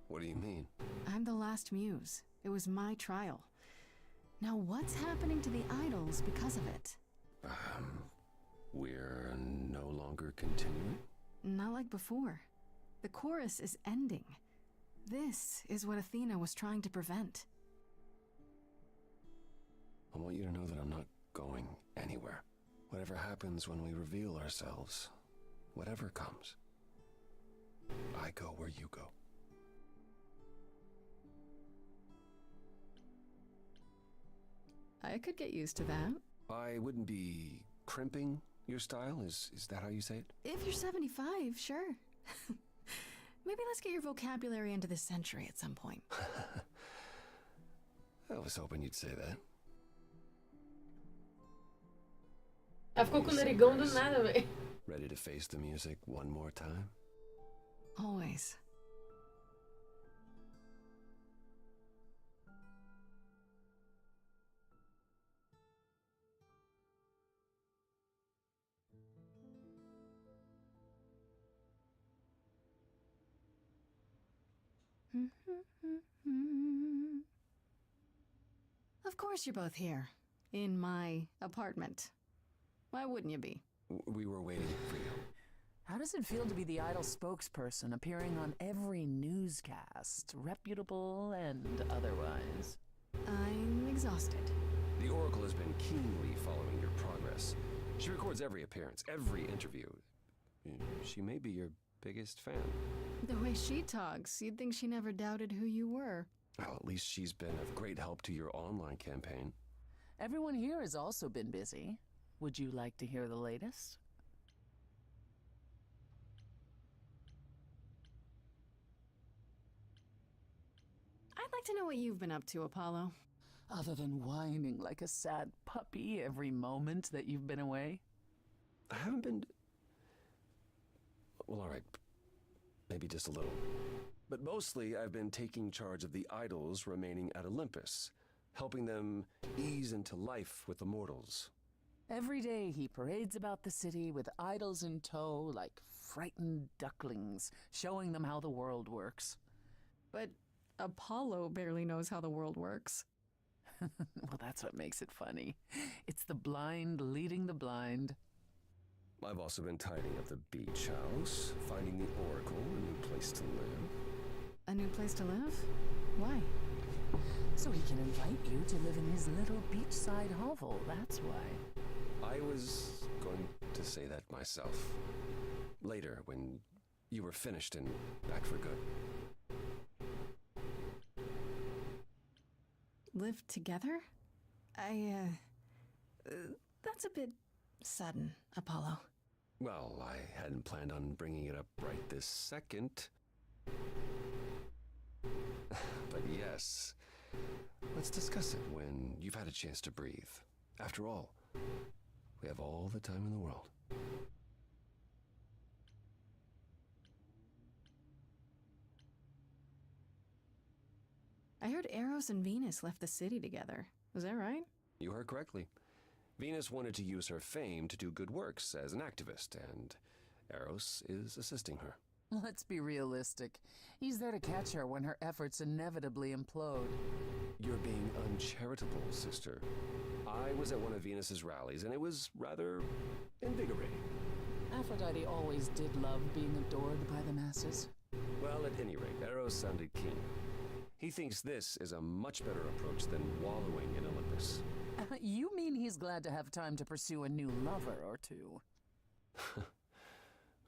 What do you mean? I'm the last muse. It was my trial. Now what's happening to the idols because of it? We're no longer continuing? Not like before. The chorus is ending. This is what Athena was trying to prevent. I want you to know that I'm not going anywhere. Whatever happens when we reveal ourselves, whatever comes, I go where you go. I could get used to that. I wouldn't be crimping your style? Is that how you say it? If you're 75, sure. Maybe let's get your vocabulary into this century at some point. I was hoping you'd say that. Ela ficou com o narigão do nada, velho. Ready to face the music one more time? Always. Of course you're both here. In my apartment. Why wouldn't you be? We were waiting for you. How does it feel to be the idol spokesperson appearing on every newscast, reputable and otherwise? I'm exhausted. The Oracle has been keenly following your progress. She records every appearance, every interview. She may be your biggest fan. The way she talks, you'd think she never doubted who you were. Well, at least she's been of great help to your online campaign. Everyone here has also been busy. Would you like to hear the latest? I'd like to know what you've been up to, Apollo. Other than whining like a sad puppy every moment that you've been away? I haven't been... Well, all right. Maybe just a little. But mostly, I've been taking charge of the idols remaining at Olympus, helping them ease into life with the mortals. Every day he parades about the city with idols in tow like frightened ducklings, showing them how the world works. But Apollo barely knows how the world works. Well, that's what makes it funny. It's the blind leading the blind. I've also been tidying up the beach house, finding the Oracle, a new place to live. A new place to live? Why? So he can invite you to live in his little beachside hovel, that's why. I was going to say that myself. Later, when you were finished and back for good. Live together? That's a bit sudden, Apollo. Well, I hadn't planned on bringing it up right this second. But yes, let's discuss it when you've had a chance to breathe. After all, we have all the time in the world. I heard Eros and Venus left the city together. Was that right? You heard correctly. Venus wanted to use her fame to do good works as an activist, and Eros is assisting her. Let's be realistic. He's there to catch her when her efforts inevitably implode. You're being uncharitable, sister. I was at one of Venus's rallies, and it was rather invigorating. Aphrodite always did love being adored by the masses. Well, at any rate, Eros sounded keen. He thinks this is a much better approach than wallowing in Olympus. You mean he's glad to have time to pursue a new lover or two?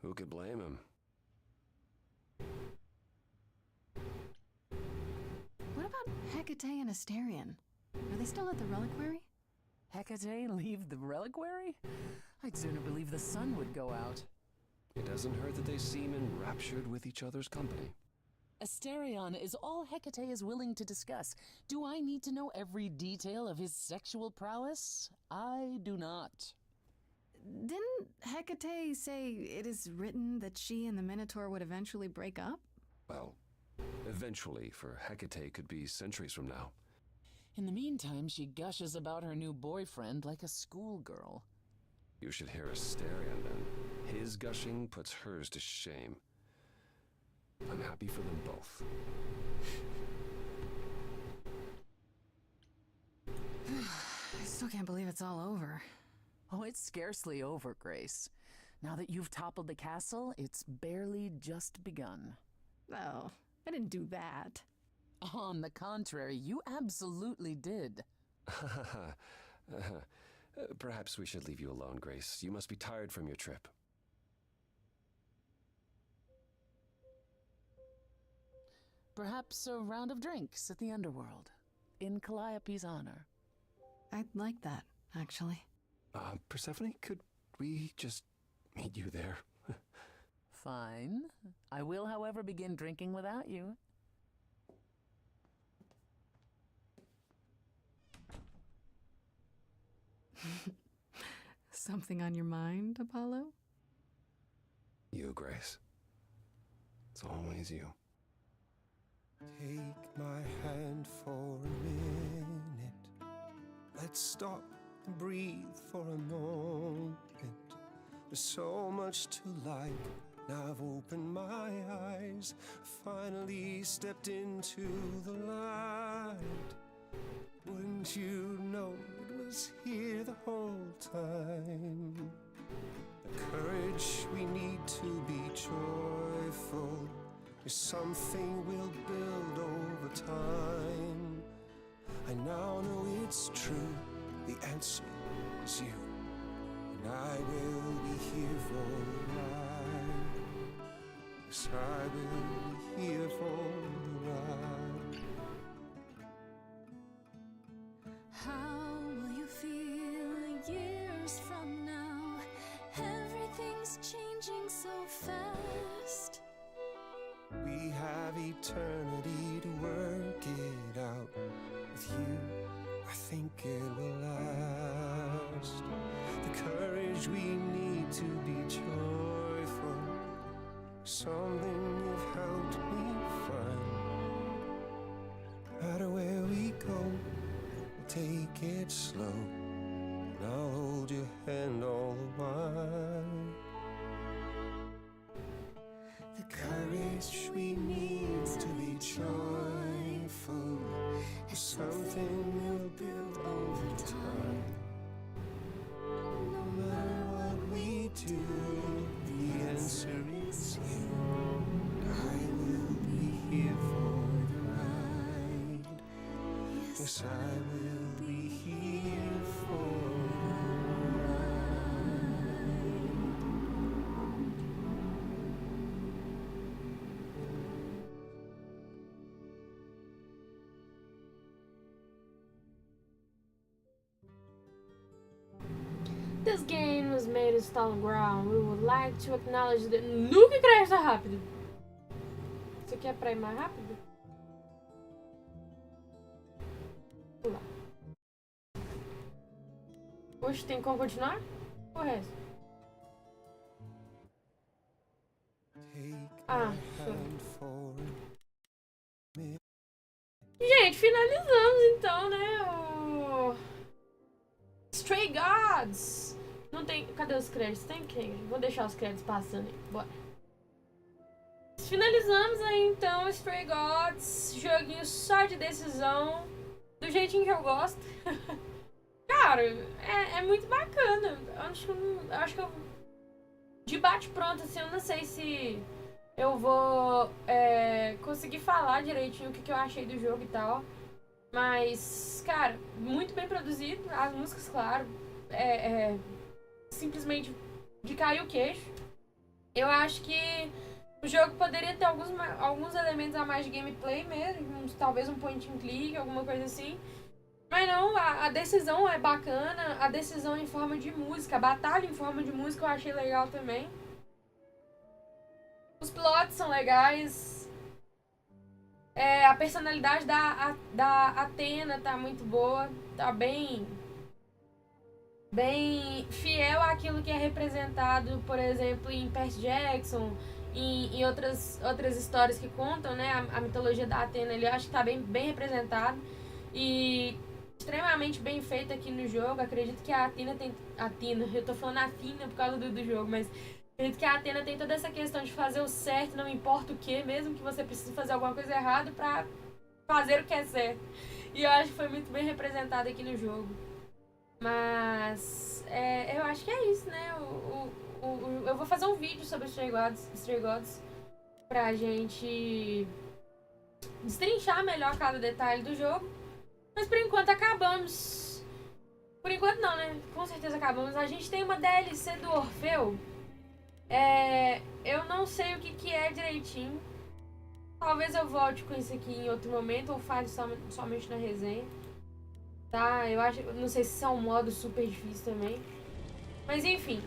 Who could blame him? Hecate and Asterion? Are they still at the reliquary? Hecate leave the reliquary? I'd sooner believe the sun would go out. It doesn't hurt that they seem enraptured with each other's company. Asterion is all Hecate is willing to discuss. Do I need to know every detail of his sexual prowess? I do not. Didn't Hecate say it is written that she and the Minotaur would eventually break up? Well, eventually, for Hecate could be centuries from now. In the meantime, she gushes about her new boyfriend like a schoolgirl. You should hear Asterion then. His gushing puts hers to shame. I'm happy for them both. I still can't believe it's all over. Oh, it's scarcely over, Grace. Now that you've toppled the castle, it's barely just begun. Oh, I didn't do that. On the contrary, you absolutely did. Perhaps we should leave you alone, Grace. You must be tired from your trip. Perhaps a round of drinks at the underworld, in Calliope's honor. I'd like that, actually. Persephone, could we just meet you there? Fine. I will, however, begin drinking without you. Something on your mind, Apollo? You, Grace. It's always you. Take my hand for a minute. Let's stop and breathe for a moment. There's so much to like. Now I've opened my eyes, finally stepped into the light. Wouldn't you know it was here the whole time? The courage we need to be joyful is something we'll build over time. I now know it's true, the answer is you, and I will be here for the ride. Yes, I will be here for the ride. How will you feel years from now? Everything's changing so fast. We have eternity to work it out. With you, I think it will last. The courage we need to be joyful, something you've helped me find. No matter where we go, we'll take it slow, and I'll hold your hand all the while. The courage we need to be joyful is something we'll build over time. No matter what we do, the answer is you. I will be here for the ride. Yes, I will be here for the ride. This game was made in stolen ground. We would like to acknowledge that nunca cresce rápido. Isso aqui é pra ir mais rápido? Vamos lá. Oxe, tem como continuar? O resto? Ah, gente, finalizamos então, né? O Stray Gods. Não tem... Cadê os créditos? Tem crédito? Vou deixar os créditos passando aí. Bora. Finalizamos aí então Stray Gods. Joguinho só de decisão. Do jeitinho que eu gosto. Cara, é muito bacana. Acho que eu... De bate pronto, assim, eu não sei se eu vou conseguir falar direitinho o que eu achei do jogo e tal. Mas, cara, muito bem produzido. As músicas, claro, simplesmente de cair o queixo. Eu acho que O jogo poderia ter alguns elementos a mais de gameplay mesmo, talvez um point and click, alguma coisa assim. Mas não, a decisão é bacana, a decisão em forma de música, a batalha em forma de música eu achei legal também. Os plots são legais. A personalidade da Athena tá muito boa, tá bem fiel àquilo que é representado, por exemplo, em Percy Jackson, em outras histórias que contam, né, a mitologia da Athena, eu acho que tá bem representado e extremamente bem feito aqui no jogo. Acredito que a Athena tem... eu tô falando Athena por causa do jogo, mas acredito que a Athena tem toda essa questão de fazer o certo, não importa o que, mesmo que você precise fazer alguma coisa errada pra fazer o que é certo. E eu acho que foi muito bem representado aqui no jogo. Mas eu acho que é isso, né? Eu vou fazer um vídeo sobre Stray Gods pra gente destrinchar melhor cada detalhe do jogo. Mas por enquanto acabamos. Por enquanto não, né? Com certeza acabamos. A gente tem uma DLC do Orfeu. Eu não sei o que é direitinho. Talvez eu volte com isso aqui em outro momento ou fale somente na resenha. Tá? Não sei se isso é um modo super difícil também. Mas enfim.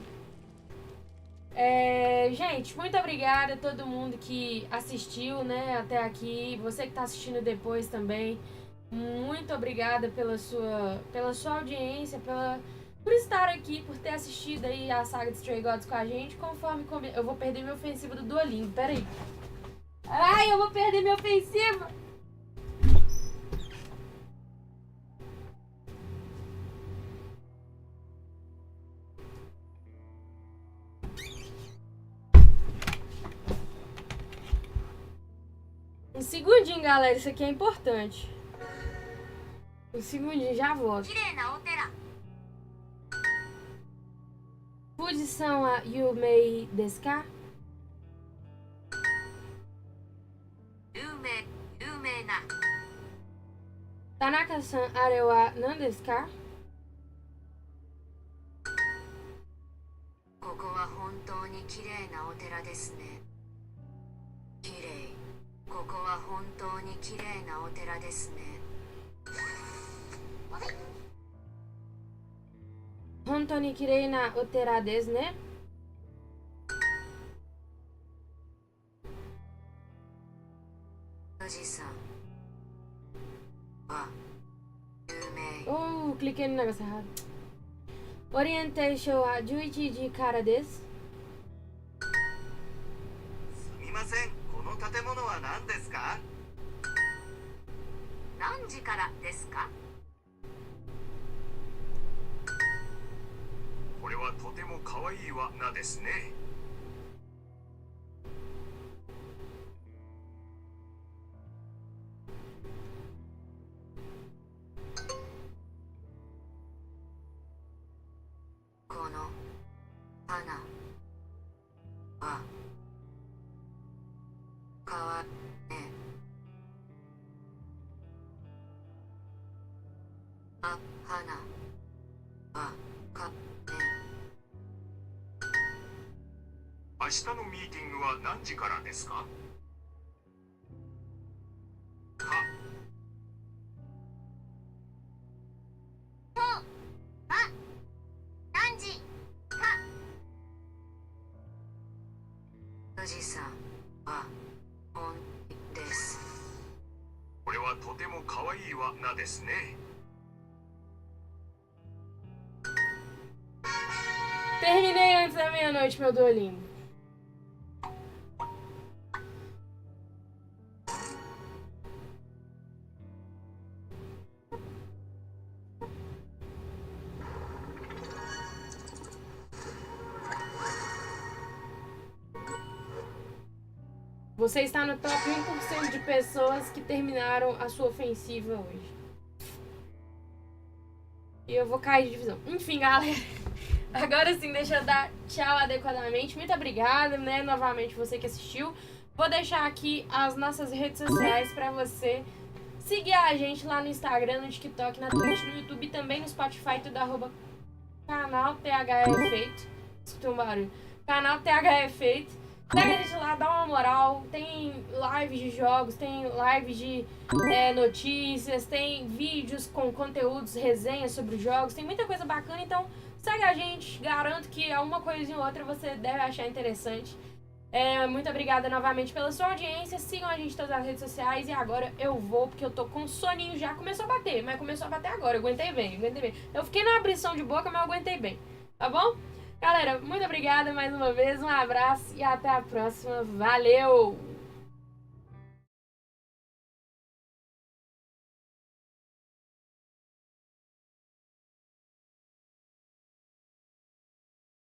Gente, muito obrigada a todo mundo que assistiu, né, até aqui. Você que tá assistindo depois também. Muito obrigada pela sua audiência, por estar aqui, por ter assistido aí a saga de Stray Gods com a gente. Conforme eu vou perder meu ofensivo do Duolingo. Pera aí. Ai, eu vou perder meu ofensivo! Um segundinho, galera. Isso aqui é importante. Um segundinho, já volto. Fuji-san wa yumei desu ka? Tanaka-san, are wa nan desu ka? Hontou ni kirei na otera desu ne? Cliquei no negócio errado. Orientation wa 11時からです。すみません、この建物は何ですか？何時からですか？これはとても可愛い罠ですね。この花はかわいいね。花はか明日のミーティングは何時からですか？何時か。富士山は本です。これはとても可愛い罠ですね。Terminei antes da meia-noite, meu Duolingo. Você está no top 1% de pessoas que terminaram a sua ofensiva hoje. E eu vou cair de divisão. Enfim, galera. Agora sim, deixa eu dar tchau adequadamente. Muito obrigada, né? Novamente você que assistiu. Vou deixar aqui as nossas redes sociais pra você seguir a gente lá no Instagram, no TikTok, na Twitch, no YouTube e também no Spotify, tudo @ CanalTheFeito. Escutou um barulho? CanalTheFeito. Segue a gente lá, dá uma moral. Tem lives de jogos, tem lives de notícias, tem vídeos com conteúdos, resenhas sobre jogos, tem muita coisa bacana, então segue a gente. Garanto que uma coisinha ou outra você deve achar interessante. Muito obrigada novamente pela sua audiência. Sigam a gente em todas as redes sociais. E agora eu vou, porque eu tô com soninho já. Começou a bater, mas começou a bater agora. Eu aguentei bem. Eu fiquei na abrição de boca, mas eu aguentei bem. Tá bom? Galera, muito obrigada mais uma vez. Um abraço e até a próxima. Valeu!